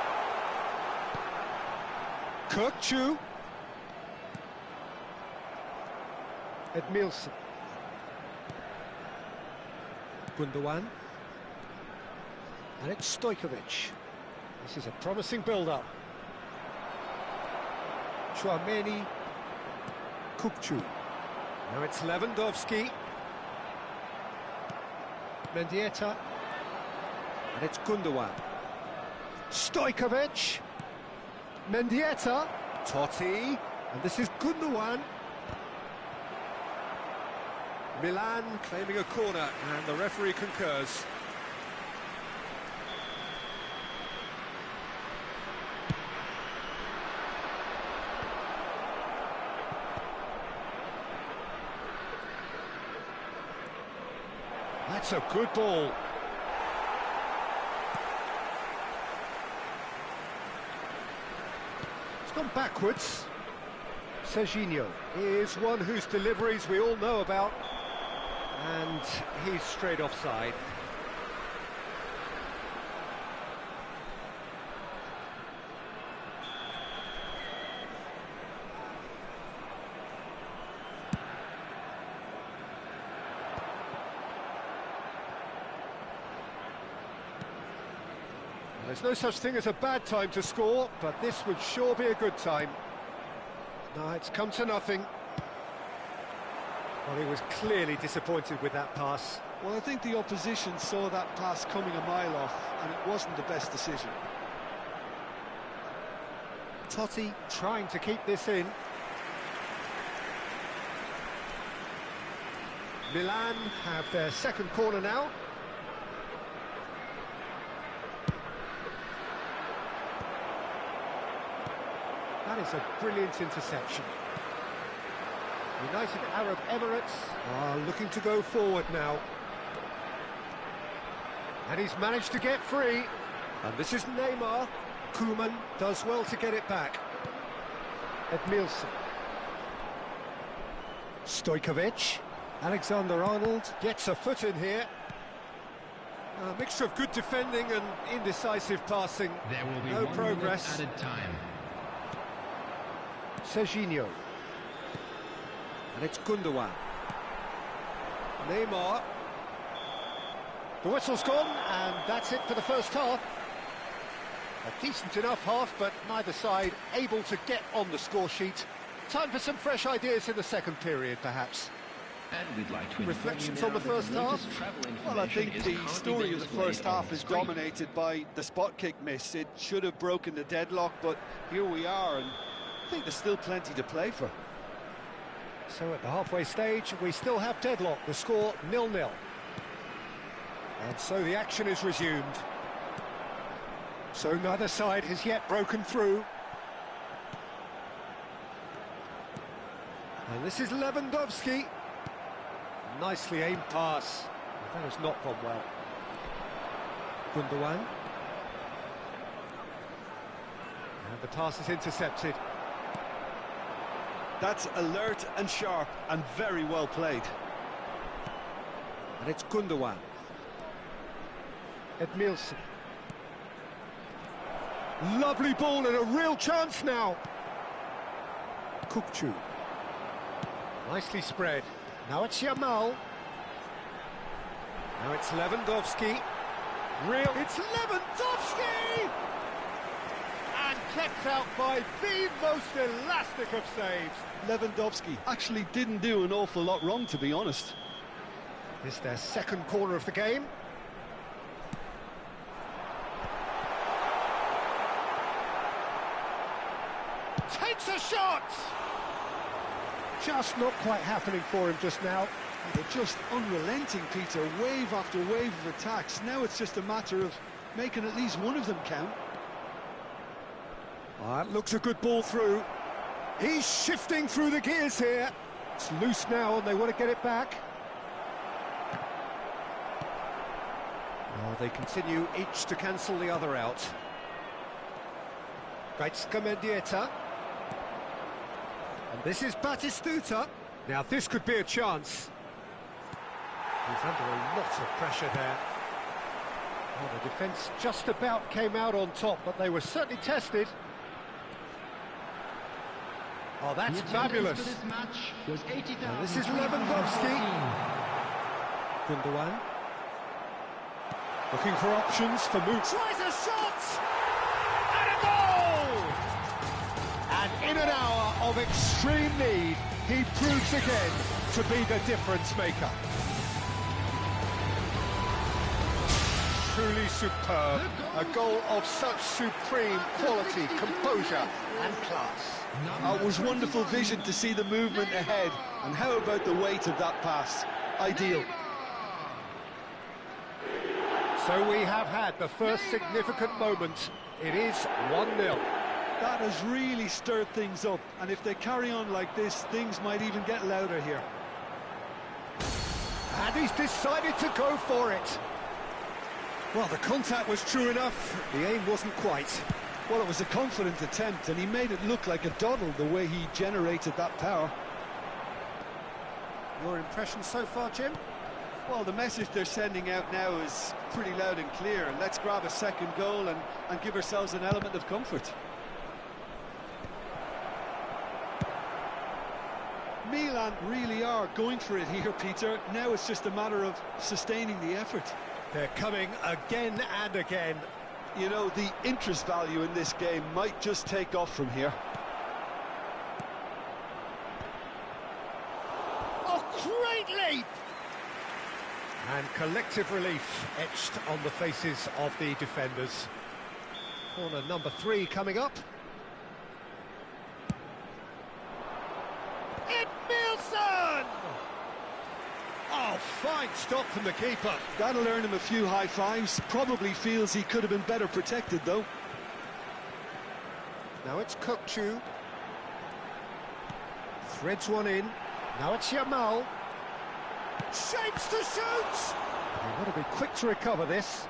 Kirkchu. Edmilson. Gundogan. And it's Stojkovic. This is a promising build-up. Chouameni. Kukcu. Now it's Lewandowski. Mendieta. And it's Gundogan. Stojkovic. Mendieta. Totti. And this is Gundogan. Milan claiming a corner, and the referee concurs. That's a good ball. It's gone backwards. Serginho is one whose deliveries we all know about, and he's straight offside. There's no such thing as a bad time to score, but this would sure be a good time. No, it's come to nothing. Well, he was clearly disappointed with that pass. Well, I think the opposition saw that pass coming a mile off, and it wasn't the best decision. Totti trying to keep this in. Milan have their second corner now. That is a brilliant interception. United Arab Emirates are looking to go forward now. And he's managed to get free. And this is Neymar. Koeman does well to get it back. Edmilson. Stojkovic. Alexander-Arnold gets a foot in here. A mixture of good defending and indecisive passing. There will be no 1 progress. minute added time. Serginho. And it's Gundogan. Neymar. The whistle's gone, and that's it for the first half. A decent enough half, but neither side able to get on the score sheet. Time for some fresh ideas in the second period, perhaps. And we'd like to Reflections inform on the you now first that the half? latest travel Well, I information think is the currently story being of the displayed first on half the is screen. dominated by the spot kick miss. It should have broken the deadlock, but here we are, and I think there's still plenty to play for. So at the halfway stage, we still have deadlock, the score 0-0. And so the action is resumed. So neither side has yet broken through. And this is Lewandowski. Nicely aimed pass. That has not gone well. Gundogan. And the pass is intercepted. That's alert and sharp and very well played. And it's Gundogan. Edmilson. Lovely ball and a real chance now. Kukçu. Nicely spread. Now it's Yamal. Now it's Lewandowski. It's Lewandowski! And kept out by the most elastic of saves. Lewandowski actually didn't do an awful lot wrong, to be honest. It's their second corner of the game. Takes a shot! Just not quite happening for him just now. They're just unrelenting, Peter. Wave after wave of attacks. Now it's just a matter of making at least one of them count. That looks a good ball through. He's shifting through the gears here. It's loose now and they want to get it back. Oh, they continue each to cancel the other out. Gaitska Mendieta. And this is Batistuta. Now this could be a chance. He's under a lot of pressure there. Well, the defence just about came out on top, but they were certainly tested. Oh, that's fabulous. For this match was 80,000. And this is Lewandowski. Gundogan. Looking for options for moves. Tries a shot! And a goal! And in an hour of extreme need, he proves again to be the difference maker. Truly superb. A goal of such supreme quality, composure and class. It was wonderful vision to see the movement ahead, and how about the weight of that pass? ideal. So we have had the first significant moment. It is 1-0. That has really stirred things up, and if they carry on like this, things might even get louder here. And he's decided to go for it. Well, the contact was true enough, the aim wasn't quite. Well, it was a confident attempt, and he made it look like a doddle the way he generated that power. Your impression so far, Jim? Well, the message they're sending out now is pretty loud and clear. Let's grab a second goal and give ourselves an element of comfort. Milan really are going for it here, Peter. Now it's just a matter of sustaining the effort. They're coming again and again. You know, the interest value in this game might just take off from here. Oh, great leap! And collective relief etched on the faces of the defenders. Corner number 3 coming up. Edmilson! Oh, fine stop from the keeper. That'll earn him a few high fives. Probably feels he could have been better protected, though. Now it's Kokchu. Threads one in. Now it's Yamal. Shapes to shoot! They've got to be quick to recover this.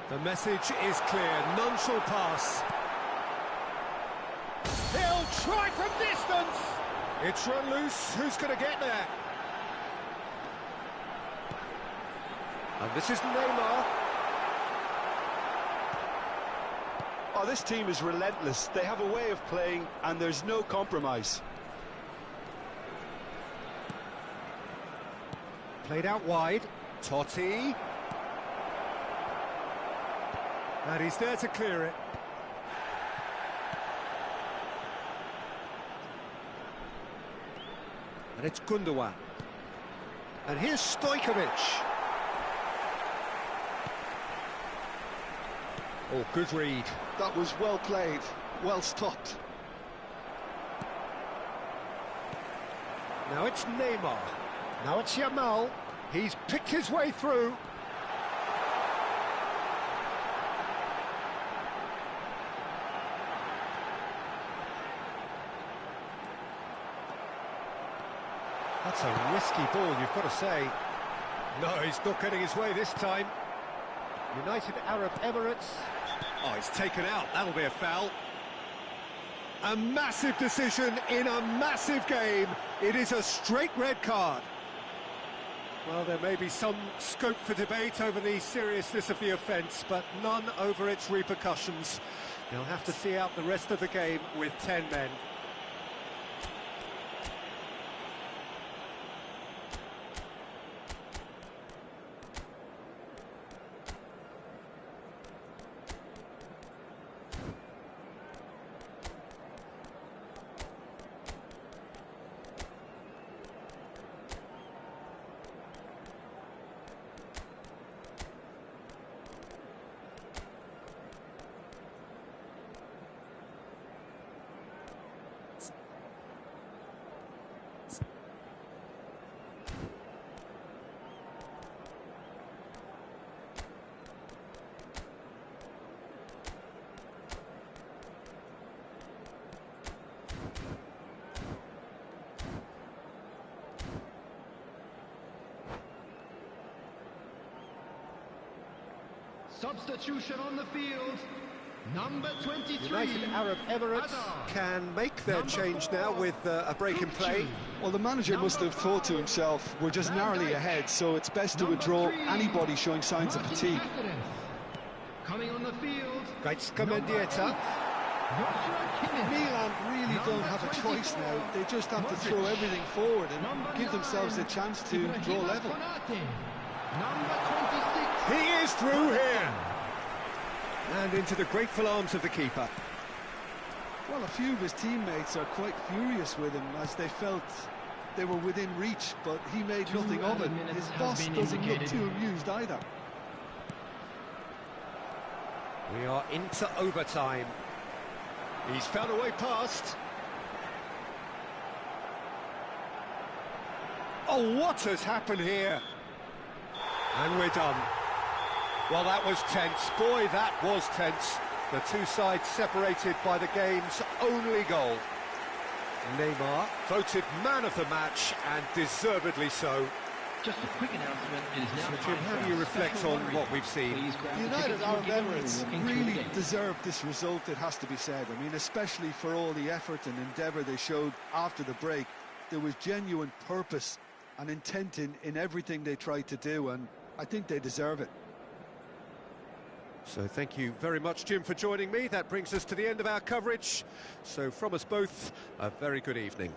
The message is clear. None shall pass. He'll try from distance! It's run loose. Who's going to get there? And this is Neymar. Oh, this team is relentless. They have a way of playing, and there's no compromise. Played out wide. Totti. And he's there to clear it. And it's Gundogan. And here's Stojkovic. Oh, good read. That was well played, well stopped. Now it's Neymar. Now it's Yamal. He's picked his way through. That's a risky ball, you've got to say. No, he's not getting his way this time. United Arab Emirates. Oh, he's taken out. That'll be a foul. A massive decision in a massive game. It is a straight red card. Well, there may be some scope for debate over the seriousness of the offence, but none over its repercussions. They'll have to see out the rest of the game with 10 men. Substitution on the field, number 23. United Arab Emirates can make their change now with a break in play. Well, the manager must have thought to himself, we're just narrowly ahead, so it's best to withdraw anybody showing signs of fatigue. Coming on the field, Gaitska Mendieta. Milan really don't have a choice now. They just have to throw everything forward and give themselves a chance to draw level. Number 26. He is through here. And into the grateful arms of the keeper. Well, a few of his teammates are quite furious with him as they felt they were within reach, but he made nothing of it. His boss doesn't look too amused either. We are into overtime. He's found a way past. Oh, what has happened here? And we're done. Well, that was tense. Boy, that was tense. The two sides separated by the game's only goal. Neymar voted man of the match, and deservedly so. Just a quick announcement, it is now So, Jim, how do you reflect on what we've seen? United Arab Emirates really deserved this result, it has to be said. I mean, especially for all the effort and endeavour they showed after the break. There was genuine purpose and intent in everything they tried to do, and I think they deserve it. So thank you very much, Jim, for joining me. That brings us to the end of our coverage. So from us both, a very good evening.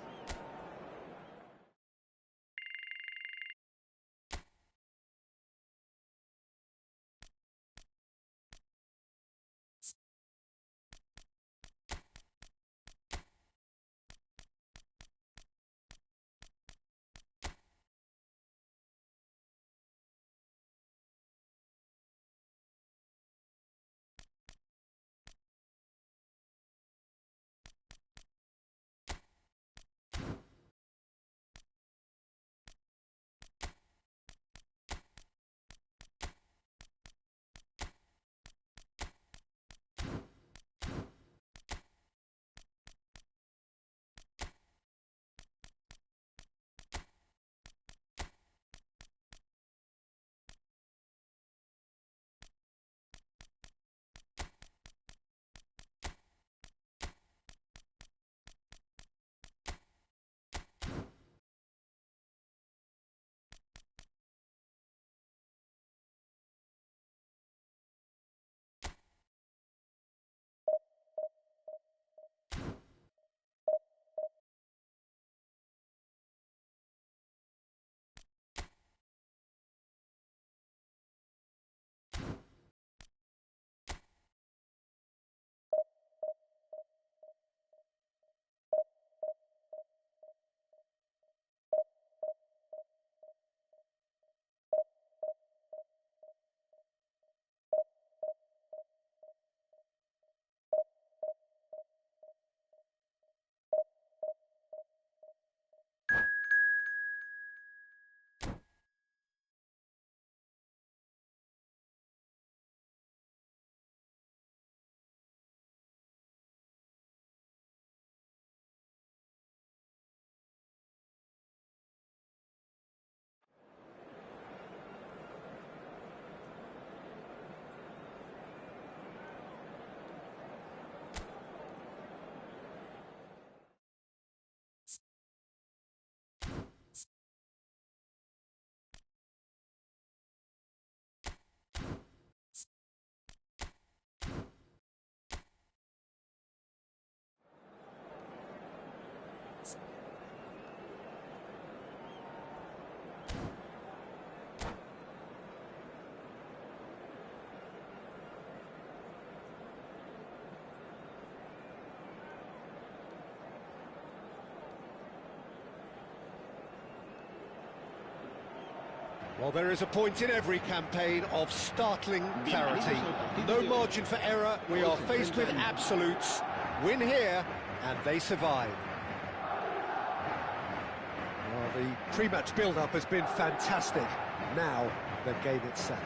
Well, there is a point in every campaign of startling clarity. No margin for error. We are faced with absolutes. Win here, and they survive. Well, the pre-match build-up has been fantastic. Now, the game itself.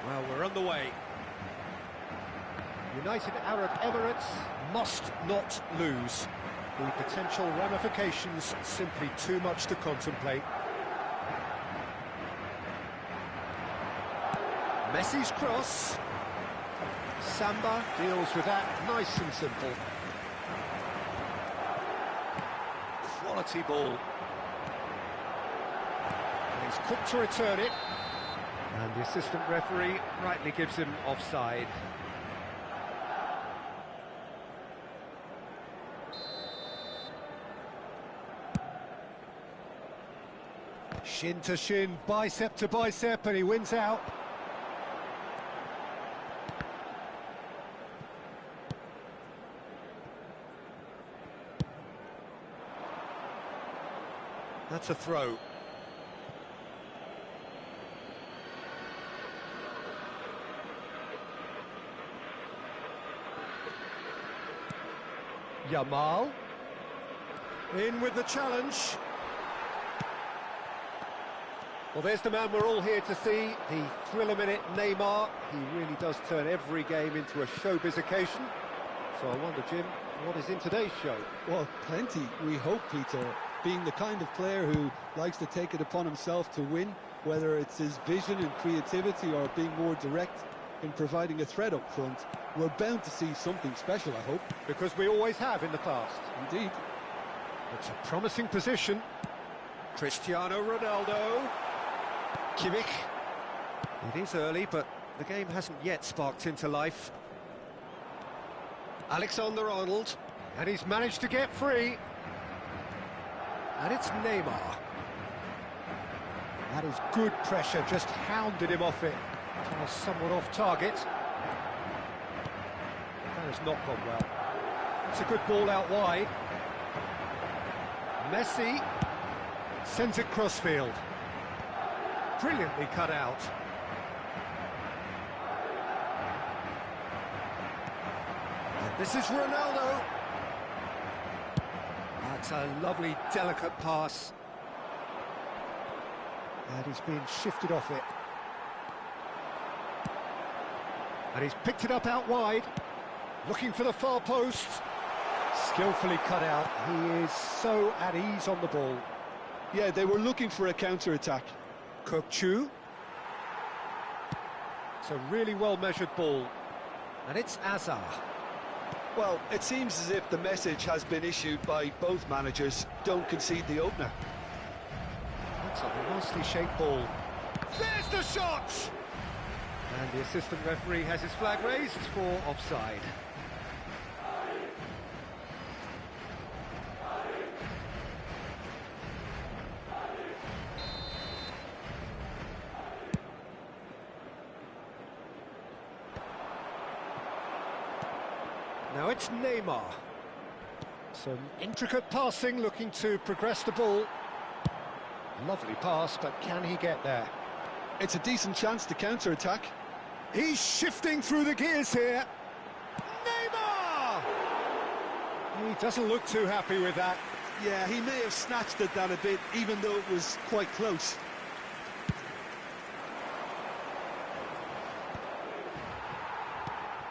Well, we're on the way. United Arab Emirates must not lose. The potential ramifications simply too much to contemplate. Messi's cross. Samba deals with that nice and simple. Quality ball. And he's quick to return it. And the assistant referee rightly gives him offside. Shin to shin, bicep to bicep, and he wins out. That's a throw. Yamal. In with the challenge. Well, there's the man we're all here to see, the thriller-minute Neymar. He really does turn every game into a showbiz occasion. So I wonder, Jim, what is in today's show? Well, plenty, we hope, Peter. Being the kind of player who likes to take it upon himself to win, whether it's his vision and creativity or being more direct in providing a threat up front, we're bound to see something special, I hope. Because we always have in the past. Indeed. It's a promising position. Cristiano Ronaldo. Kimmich. It is early, but the game hasn't yet sparked into life. Alexander-Arnold. And he's managed to get free. And it's Neymar. That is good pressure, just hounded him off it. That was somewhat off target. That has not gone well. It's a good ball out wide. Messi sends it crossfield. Brilliantly cut out. And this is Ronaldo. That's a lovely, delicate pass. And he's being shifted off it. And he's picked it up out wide. Looking for the far post. Skillfully cut out. He is so at ease on the ball. Yeah, they were looking for a counter-attack. Kokchu. It's a really well-measured ball. And it's Azar. Well, it seems as if the message has been issued by both managers. Don't concede the opener. That's a nicely shaped ball. There's the shot! And the assistant referee has his flag raised for offside. Now it's Neymar. Some intricate passing, looking to progress the ball. Lovely pass, but can he get there? It's a decent chance to counter-attack. He's shifting through the gears here. Neymar! He doesn't look too happy with that. Yeah, he may have snatched at that a bit, even though it was quite close.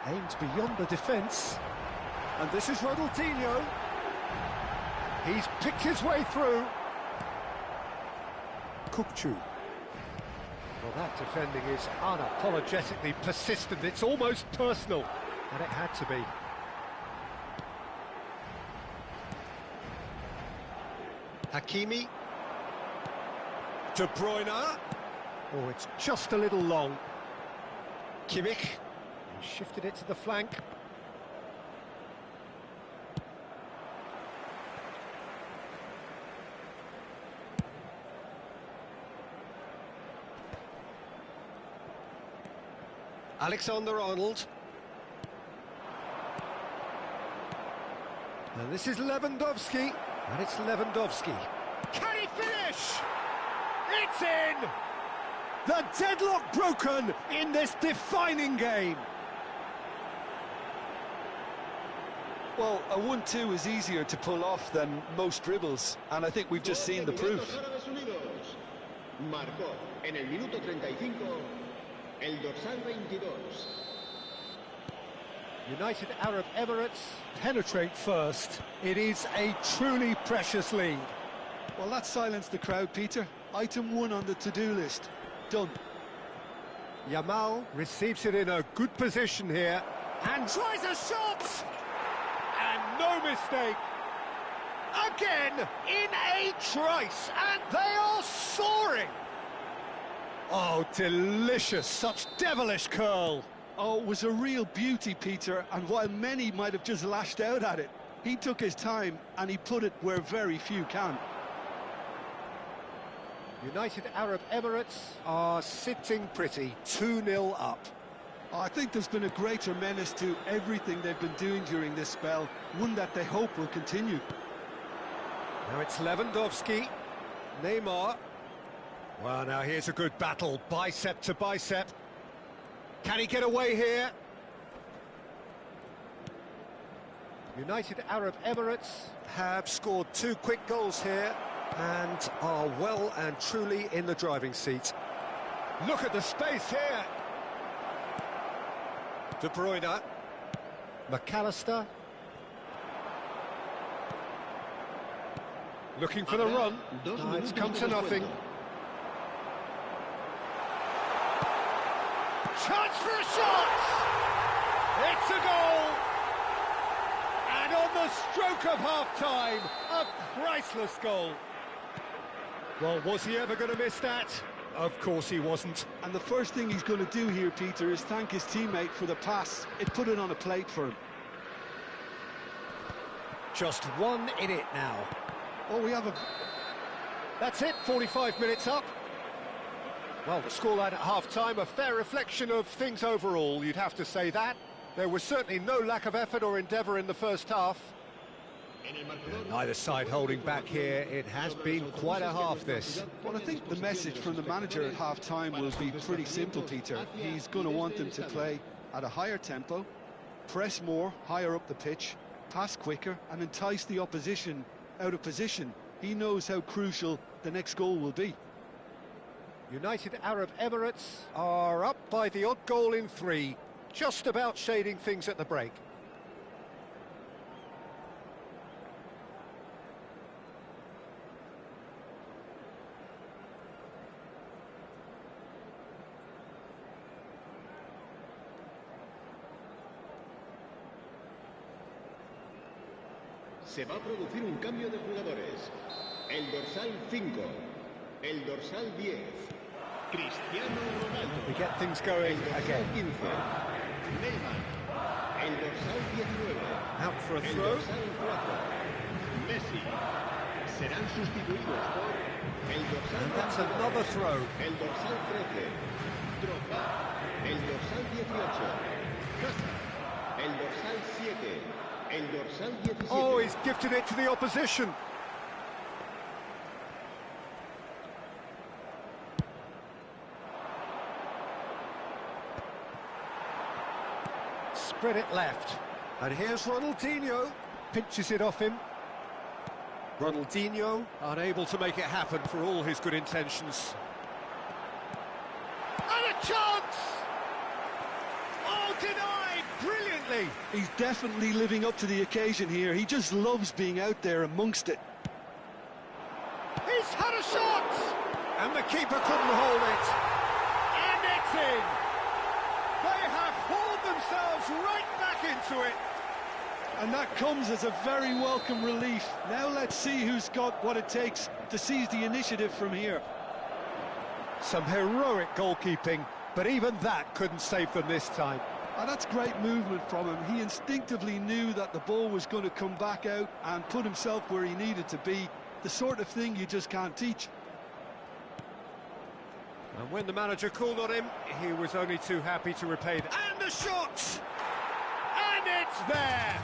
Aims beyond the defence. And this is Ronaldinho. He's picked his way through. Kokchu. Well, that defending is unapologetically persistent. It's almost personal. And it had to be. Hakimi. De Bruyne. Oh, it's just a little long. Kimmich. He shifted it to the flank. Alexander-Arnold. And this is Lewandowski. And it's Lewandowski. Can he finish? It's in! The deadlock broken in this defining game. Well, a 1-2 is easier to pull off than most dribbles, and I think we've just seen the proof. Marcó en el minuto 35 el dorsal 22. United Arab Emirates penetrate first. It is a truly precious lead. Well, that silenced the crowd, Peter. Item 1 on the to-do list. Done. Yamal receives it in a good position here and tries a shot! And no mistake. Again, in a trice, and they are soaring! Oh, delicious, such devilish curl. Oh, it was a real beauty, Peter, and while many might have just lashed out at it, he took his time and he put it where very few can. United Arab Emirates are sitting pretty, 2-0 up. Oh, I think there's been a greater menace to everything they've been doing during this spell, one that they hope will continue. Now it's Lewandowski, Neymar. Well, now here's a good battle, bicep to bicep. Can he get away here? United Arab Emirates have scored 2 quick goals here and are well and truly in the driving seat. Look at the space here. De Bruyne. McAllister. Looking for the run. No, it's come to nothing. Chance for a shot! It's a goal! And on the stroke of half-time, a priceless goal. Well, was he ever going to miss that? Of course he wasn't. And the first thing he's going to do here, Peter, is thank his teammate for the pass. It put it on a plate for him. Just 1 in it now. Oh, we have a... That's it, 45 minutes up. Well, the scoreline at half-time, a fair reflection of things overall, you'd have to say that. There was certainly no lack of effort or endeavour in the first half. Neither side holding back here. It has been quite a half, this. Well, I think the message from the manager at half-time will be pretty simple, Peter. He's going to want them to play at a higher tempo, press more, higher up the pitch, pass quicker, and entice the opposition out of position. He knows how crucial the next goal will be. United Arab Emirates are up by the odd goal in 3, just about shading things at the break. Se va a producir un cambio de jugadores. El dorsal 5, el dorsal 10, Cristiano Ronaldo. We get things going again. 15, Neymar. El dorsal 19. Out for a El throw. dorsal 4, Messi. Serán sustituidos por el dorsal And that's 22, another throw. el dorsal 13, Drogba. El dorsal 18, Hazard. El dorsal 7, el dorsal 17. Oh, he's gifted it to the opposition. Spread it left. And here's Ronaldinho. Pinches it off him. Ronaldinho unable to make it happen for all his good intentions. And a chance! Oh, denied brilliantly. He's definitely living up to the occasion here. He just loves being out there amongst it. He's had a shot! And the keeper couldn't hold it. And it's in. They have hauled themselves right back into it. And that comes as a very welcome relief. Now let's see who's got what it takes to seize the initiative from here. Some heroic goalkeeping, but even that couldn't save them this time. And that's great movement from him. He instinctively knew that the ball was going to come back out and put himself where he needed to be. The sort of thing you just can't teach. And when the manager called on him, he was only too happy to repay them. And the shot! And it's there!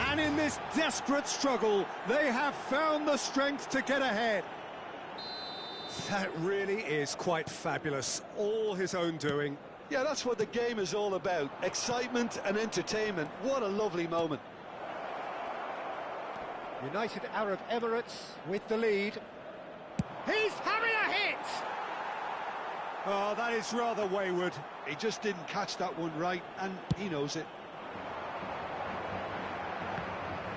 And in this desperate struggle, they have found the strength to get ahead. That really is quite fabulous. All his own doing. Yeah, that's what the game is all about. Excitement and entertainment. What a lovely moment. United Arab Emirates with the lead. He's having a hit! Oh, that is rather wayward. He just didn't catch that one right, and he knows it.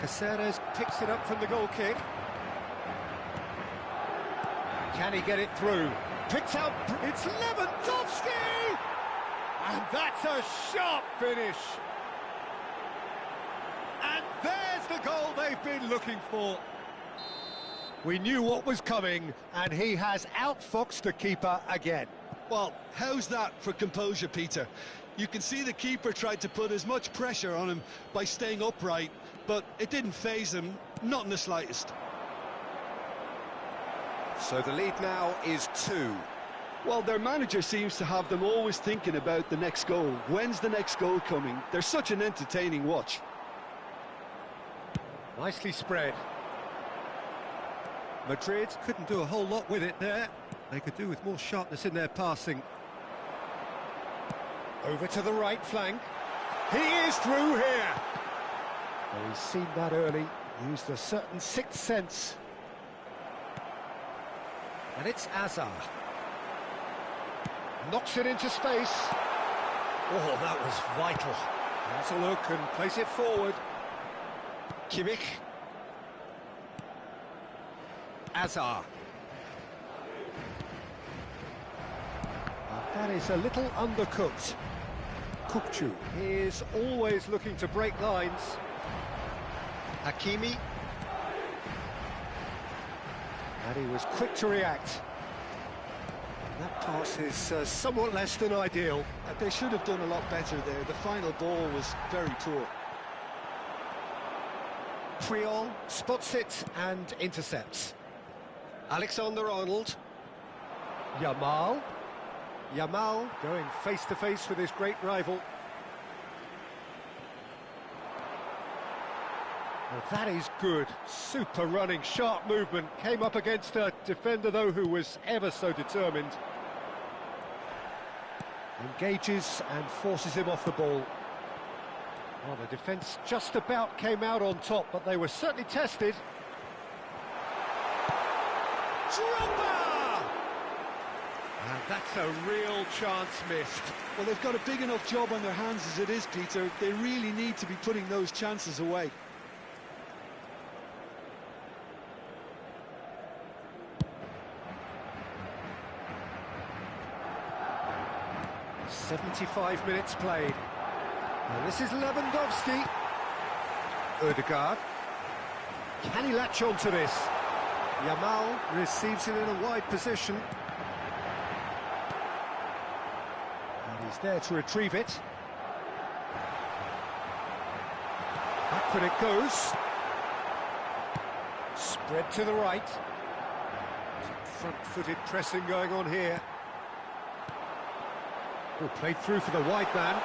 Caceres picks it up from the goal kick. Can he get it through? Picks out, it's Lewandowski! And that's a sharp finish. And there's the goal they've been looking for. We knew what was coming, and he has outfoxed the keeper again. Well, how's that for composure, Peter? You can see the keeper tried to put as much pressure on him by staying upright, but it didn't faze him, not in the slightest. So the lead now is 2. Well, their manager seems to have them always thinking about the next goal. When's the next goal coming? They're such an entertaining watch. Nicely spread. Madrid couldn't do a whole lot with it there. They could do with more sharpness in their passing. Over to the right flank. He is through here. Well, he's seen that early, used a certain sixth sense. And it's Azar. Knocks it into space. Oh, that was vital. Has a look and plays it forward. Kimmich. Azar. That is a little undercooked. Kukçu is always looking to break lines. Hakimi. And he was quick to react. That pass is somewhat less than ideal. They should have done a lot better there. The final ball was very poor. Puyol spots it and intercepts. Alexander-Arnold. Yamal. Yamal going face-to-face with his great rival. Well, that is good. Super running, sharp movement. Came up against a defender, though, who was ever so determined. Engages and forces him off the ball. Well, the defence just about came out on top, but they were certainly tested. Drogba! And that's a real chance missed. Well, they've got a big enough job on their hands as it is, Peter. They really need to be putting those chances away. "75 minutes played. Now this is Lewandowski. Ødegaard. Can he latch on to this? Yamal receives it in a wide position. And he's there to retrieve it. Backward it goes. Spread to the right. Some front-footed pressing going on here. Oh, played through for the wide man.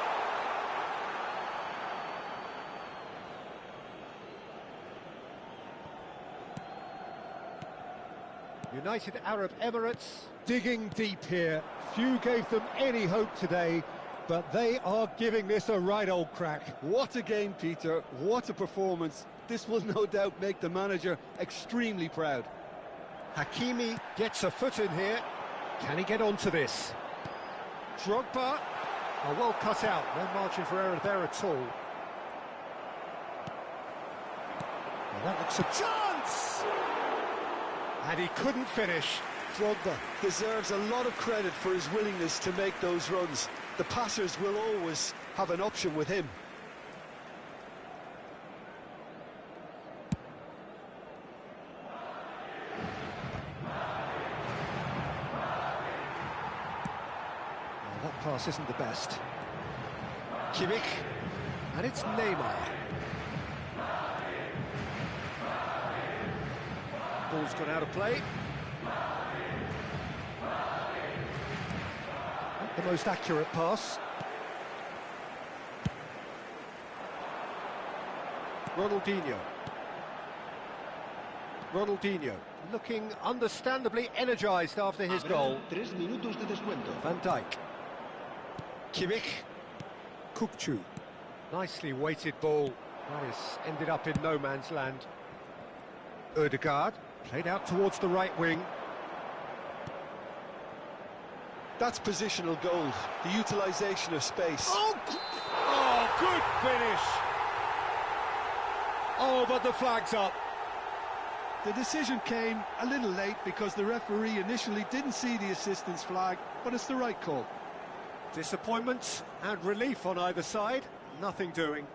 United Arab Emirates digging deep here. Few gave them any hope today, but they are giving this a right old crack. What a game, Peter. What a performance. This will no doubt make the manager extremely proud. Hakimi gets a foot in here. Can he get onto this? Drogba. Oh, well cut out. No margin for error there at all. Well, that looks a chance! And he couldn't finish. Drogba deserves a lot of credit for his willingness to make those runs. The passers will always have an option with him. Well, that pass isn't the best. Kimmich. And it's Neymar. Ball's gone out of play. Not the most accurate pass. Ronaldinho looking understandably energised after his goal. 3 minutos de descuento. Van Dijk. Kimmich. Kukçu. Nicely weighted ball. That has ended up in no man's land. Ødegaard. Played out towards the right wing. That's positional gold, the utilisation of space. Oh, good finish! Oh, but the flag's up. The decision came a little late because the referee initially didn't see the assistance flag, but it's the right call. Disappointment and relief on either side. Nothing doing.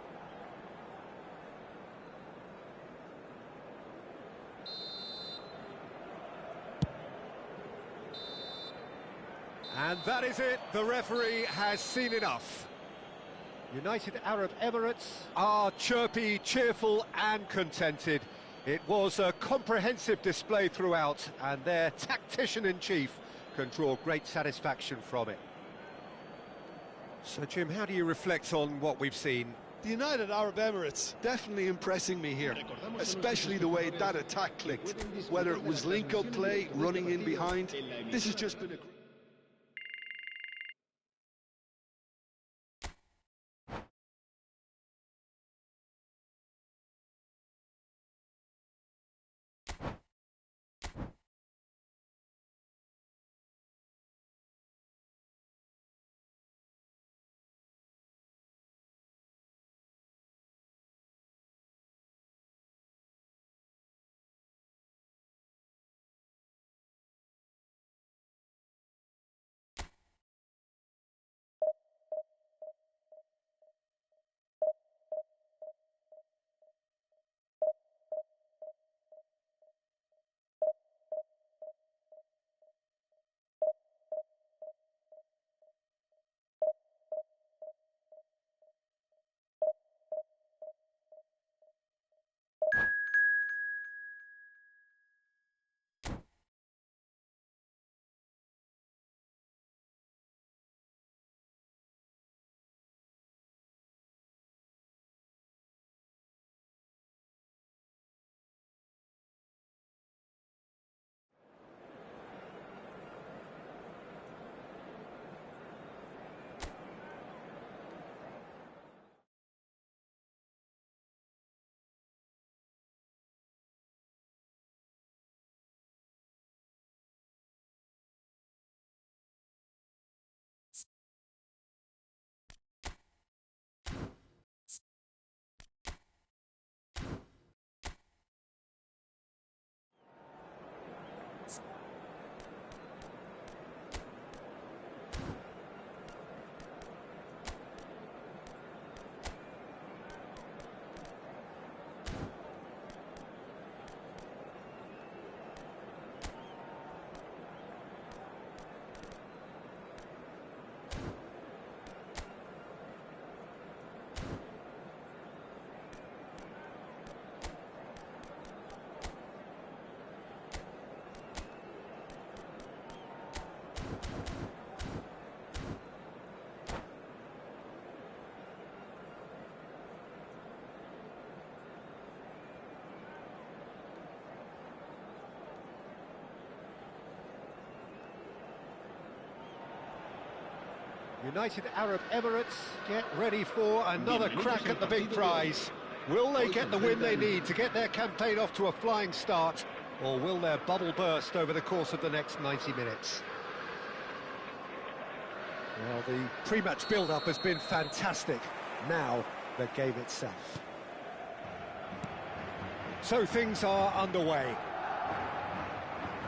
And that is it. The referee has seen enough. United Arab Emirates are chirpy, cheerful and contented. It was a comprehensive display throughout, and their tactician-in-chief can draw great satisfaction from it. So, Jim, how do you reflect on what we've seen? The United Arab Emirates definitely impressing me here, especially the way that attack clicked. Whether it was link-up play, running in behind, this has just been a... United Arab Emirates get ready for another crack at the big prize. Will they get the win they need to get their campaign off to a flying start, or will their bubble burst over the course of the next 90 minutes? Well, the pre-match build-up has been fantastic. Now, the game itself. So things are underway.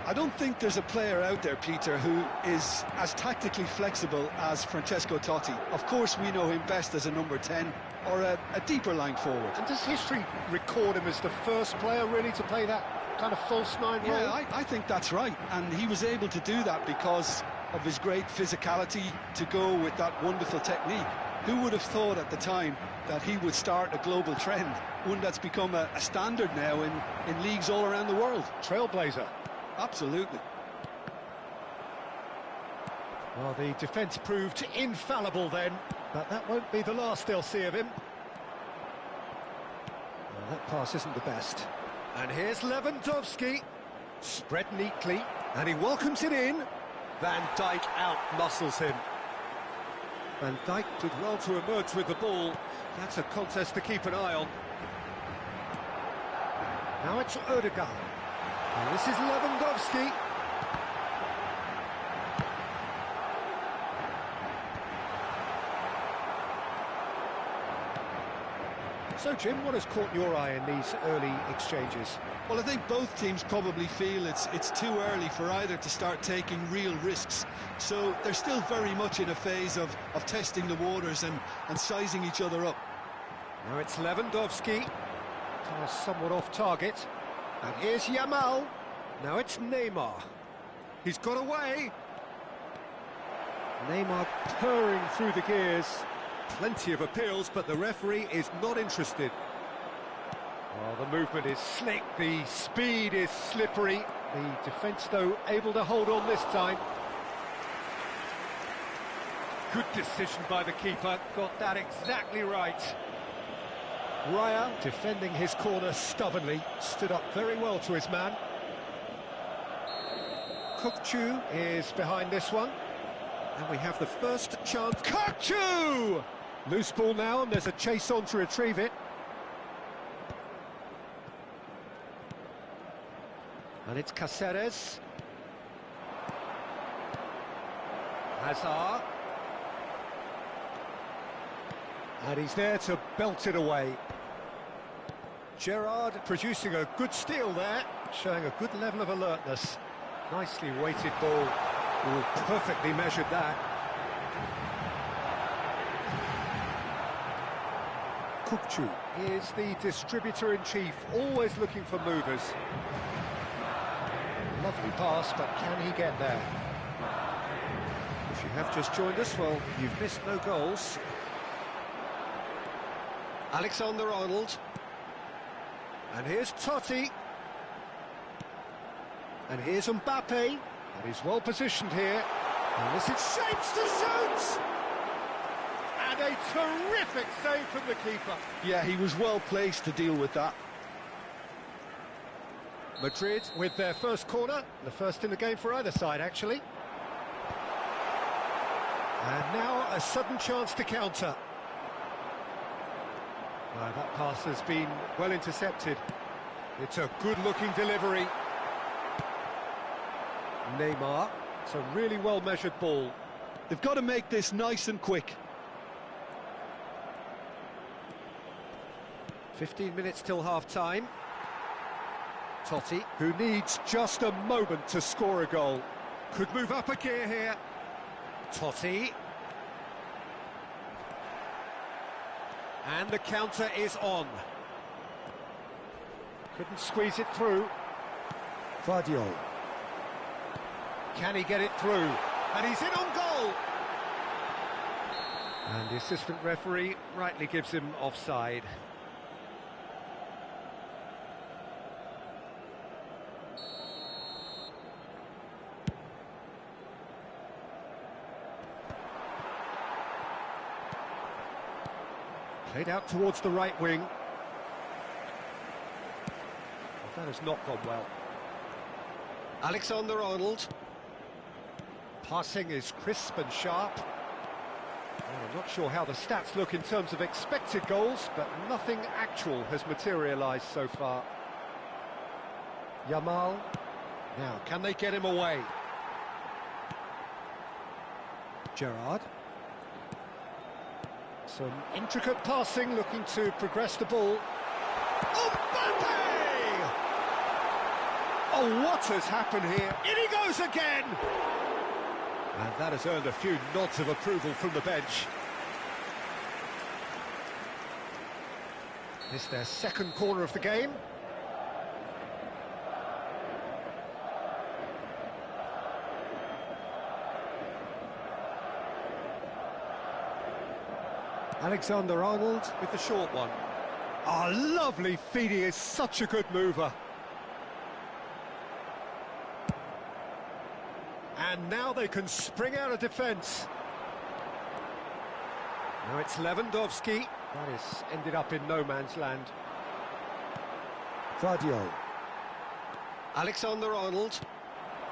I don't think there's a player out there, Peter, who is as tactically flexible as Francesco Totti. Of course, we know him best as a number 10 or a deeper line forward. And does history record him as the first player really to play that kind of false nine role? Yeah, I think that's right. And he was able to do that because of his great physicality to go with that wonderful technique. Who would have thought at the time that he would start a global trend, one that's become a standard now in leagues all around the world? Trailblazer. Absolutely. Well, the defence proved infallible then, but that won't be the last they'll see of him. Well, that pass isn't the best. And here's Lewandowski, spread neatly, and he welcomes it in. Van Dijk out-muscles him. Van Dijk did well to emerge with the ball. That's a contest to keep an eye on. Now it's Odegaard. And this is Lewandowski. So, Jim, what has caught your eye in these early exchanges? Well, I think both teams probably feel it's too early for either to start taking real risks. So they're still very much in a phase of testing the waters and sizing each other up. Now it's Lewandowski. Pass somewhat off target. And here's Yamal. Now it's Neymar. He's got away. Neymar purring through the gears. Plenty of appeals, but the referee is not interested. Oh, the movement is slick, the speed is slippery. The defence, though, able to hold on this time. Good decision by the keeper, got that exactly right. Raya, defending his corner stubbornly, stood up very well to his man. Kukçu is behind this one. And we have the first chance. Kukçu! Loose ball now, and there's a chase on to retrieve it. And it's Cáceres. Hazard. And he's there to belt it away. Gerrard producing a good steal there, showing a good level of alertness. Nicely weighted ball. Ooh, perfectly measured that. Kukçu is the distributor-in-chief, always looking for movers. Lovely pass, but can he get there? If you have just joined us, well, you've missed no goals. Alexander-Arnold. And here's Totti. And here's Mbappe. And he's well positioned here. And this is shapes to shoot! And a terrific save from the keeper. Yeah, he was well placed to deal with that. Madrid with their first corner, the first in the game for either side, actually. And now a sudden chance to counter. That pass has been well intercepted. It's a good-looking delivery. Neymar, it's a really well-measured ball. They've got to make this nice and quick. 15 minutes till half-time. Totti, who needs just a moment to score a goal. Could move up a gear here. Totti. And the counter is on. Couldn't squeeze it through. Guardiola. Can he get it through? And he's in on goal! And the assistant referee rightly gives him offside. Played out towards the right wing. Well, that has not gone well. Alexander-Arnold. Passing is crisp and sharp. Well, I'm not sure how the stats look in terms of expected goals, but nothing actual has materialised so far. Yamal. Now, can they get him away? Gerrard. Some intricate passing, looking to progress the ball. Mbappe! Oh, what has happened here? In he goes again! And that has earned a few nods of approval from the bench. This is their second corner of the game. Alexander-Arnold with the short one. Oh, lovely feed, he is such a good mover. And now they can spring out of defence. Now it's Lewandowski. That has ended up in no man's land. Vardio. Alexander-Arnold.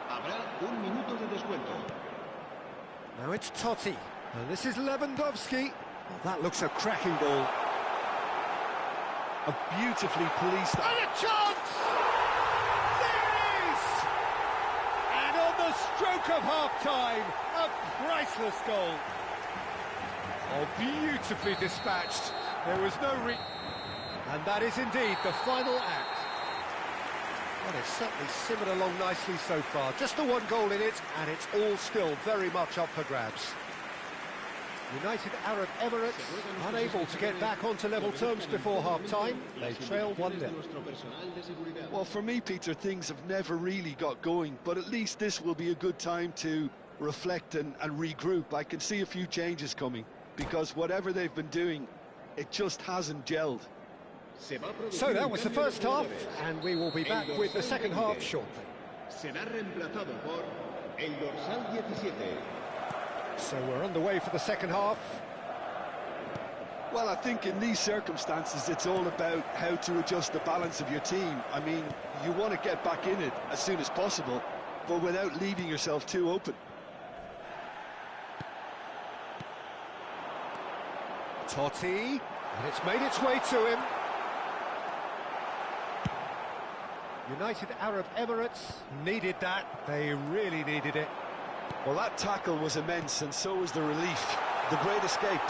Habrá un minuto de descuento. Now it's Totti. And this is Lewandowski. Well, that looks a cracking ball. A beautifully policed... And a chance! There it is! And on the stroke of half-time, a priceless goal. Oh, beautifully dispatched. There was no And that is indeed the final act. Well, it's certainly simmered along nicely so far. Just the one goal in it, and it's all still very much up for grabs. United Arab Emirates unable to get back onto level terms before half-time. They trail 1-0. Well, for me, Peter, things have never really got going, but at least this will be a good time to reflect and regroup. I can see a few changes coming, because whatever they've been doing, it just hasn't gelled. So that was the first half, and we will be back with the second half shortly. Será reemplazado por el dorsal 17. So we're underway for the second half. Well, I think in these circumstances, it's all about how to adjust the balance of your team. I mean, you want to get back in it as soon as possible, but without leaving yourself too open. Totti, and it's made its way to him. United Arab Emirates needed that. They really needed it. Well, that tackle was immense, and so was the relief. The great escape.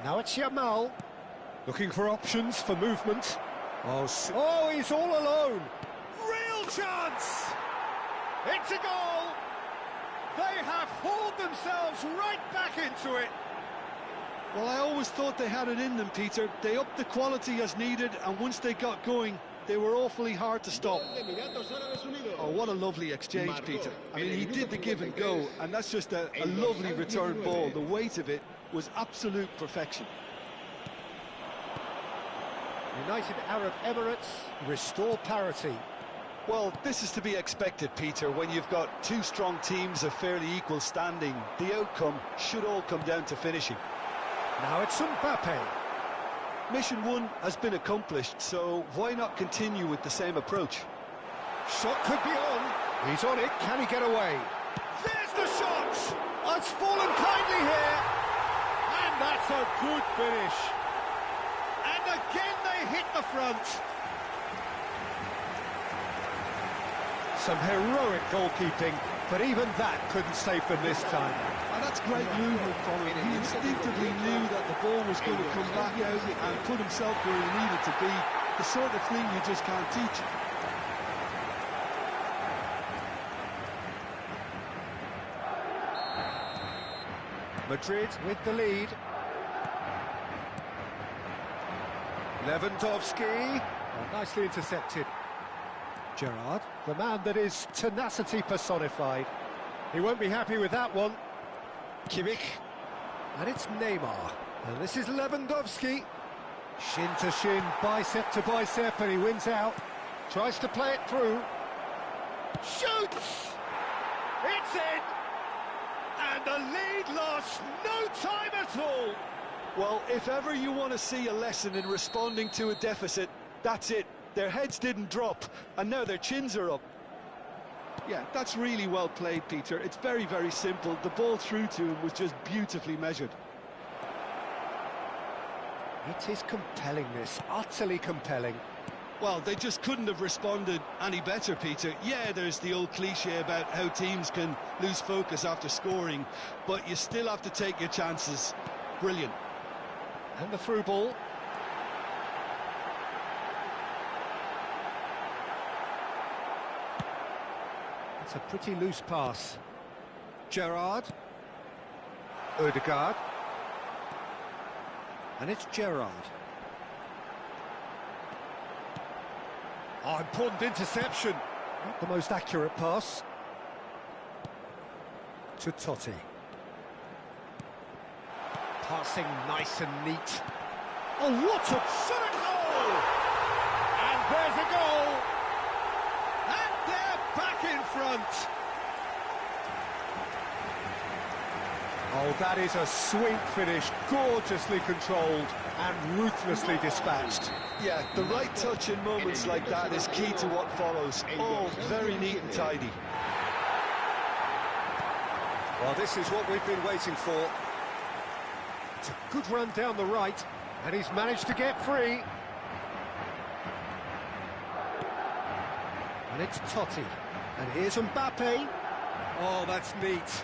Now it's Yamal, looking for options for movement. Oh, he's all alone. Real chance! It's a goal! They have hauled themselves right back into it. Well, I always thought they had it in them, Peter. They upped the quality as needed, and once they got going, they were awfully hard to stop. Oh, what a lovely exchange, Peter. I mean, he did the give and go, and that's just a lovely return ball. The weight of it was absolute perfection. United Arab Emirates restore parity. Well, this is to be expected, Peter. When you've got two strong teams of fairly equal standing, the outcome should all come down to finishing. Now it's Mbappe. Mission 1 has been accomplished, so why not continue with the same approach? Shot could be on. He's on it. Can he get away? There's the shot! It's fallen kindly here. And that's a good finish. And again they hit the front. Some heroic goalkeeping, but even that couldn't save them this time. And that's great movement from him. He instinctively knew that the ball was going to come back out and put himself where he needed to be. The sort of thing you just can't teach. Madrid with the lead. Lewandowski. Oh, nicely intercepted. Gerrard, the man that is tenacity personified. He won't be happy with that one. Kimmich. And it's Neymar. And this is Lewandowski. Shin to shin, bicep to bicep, and he wins out. Tries to play it through. Shoots! It's in! And the lead lost no time at all. Well, if ever you want to see a lesson in responding to a deficit, that's it. Their heads didn't drop, and now their chins are up. Yeah, that's really well played, Peter. It's very, very simple. The ball through to him was just beautifully measured. It is compelling, this, utterly compelling. Well, they just couldn't have responded any better, Peter. Yeah, there's the old cliche about how teams can lose focus after scoring, but you still have to take your chances. Brilliant. And the through ball. It's a pretty loose pass. Gerrard. Odegaard. And it's Gerrard. Oh, important interception. Not the most accurate pass. To Totti. Passing nice and neat. Oh, what a shot! Goal! And there's a goal! And they're back in front! Oh, that is a sweet finish, gorgeously controlled and ruthlessly dispatched. Yeah, the right touch in moments like that is key to what follows. Oh, very neat and tidy. Well, this is what we've been waiting for. It's a good run down the right, and he's managed to get free. And it's Totti. And here's Mbappe. Oh, that's neat.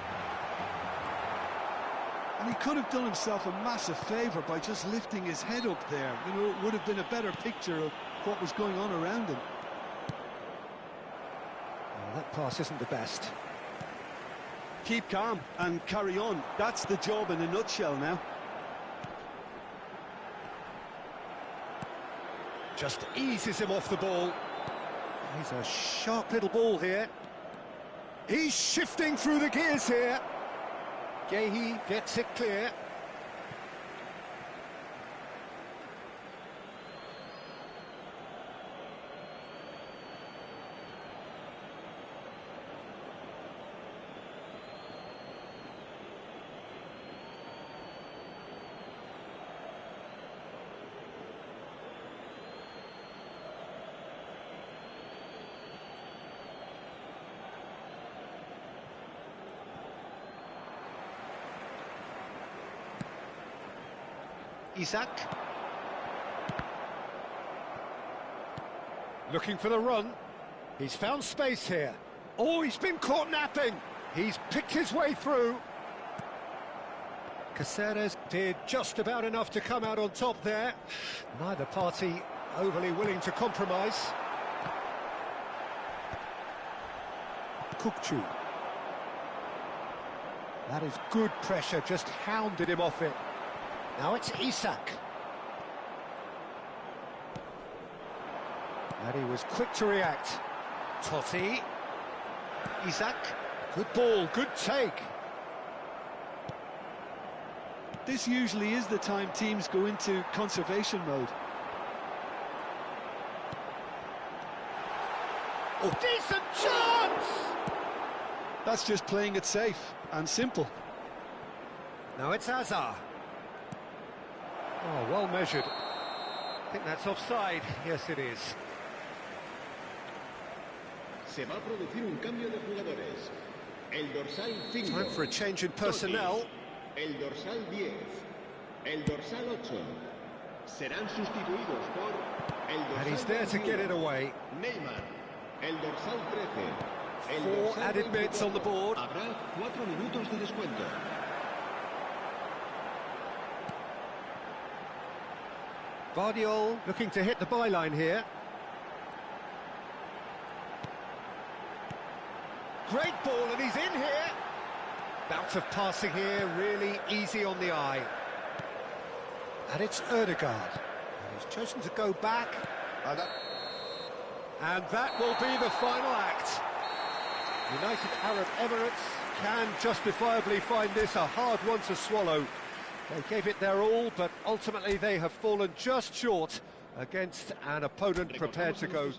And he could have done himself a massive favour by just lifting his head up there. You know, it would have been a better picture of what was going on around him. Well, that pass isn't the best. Keep calm and carry on. That's the job in a nutshell now. Just eases him off the ball. He's a sharp little ball here. He's shifting through the gears here. Gehi gets it clear. Isak. Looking for the run. He's found space here. Oh, he's been caught napping. He's picked his way through. Caceres did just about enough to come out on top there. Neither party overly willing to compromise. Kukçu. That is good pressure, just hounded him off it. Now it's Isak. And he was quick to react. Totti. Isak. Good ball, good take. This usually is the time teams go into conservation mode. Oh, decent chance! That's just playing it safe and simple. Now it's Azar. Oh, well measured. I think that's offside. Yes, it is. Se va a producir un cambio de jugadores. El dorsal 5. Time for a change in personnel. El dorsal 10. El dorsal 8. Serán sustituidos por el dorsal And he's there to get it away. Neymar. El dorsal 13. El 4 dorsal added 24. minutes on the board. Habrá 4 minutos de descuento. Guardiola looking to hit the byline here. Great ball, and he's in here. Bout of passing here, really easy on the eye. And it's Odegaard. And he's chosen to go back. And that will be the final act. United Arab Emirates can justifiably find this a hard one to swallow. They gave it their all, but ultimately they have fallen just short against an opponent prepared to go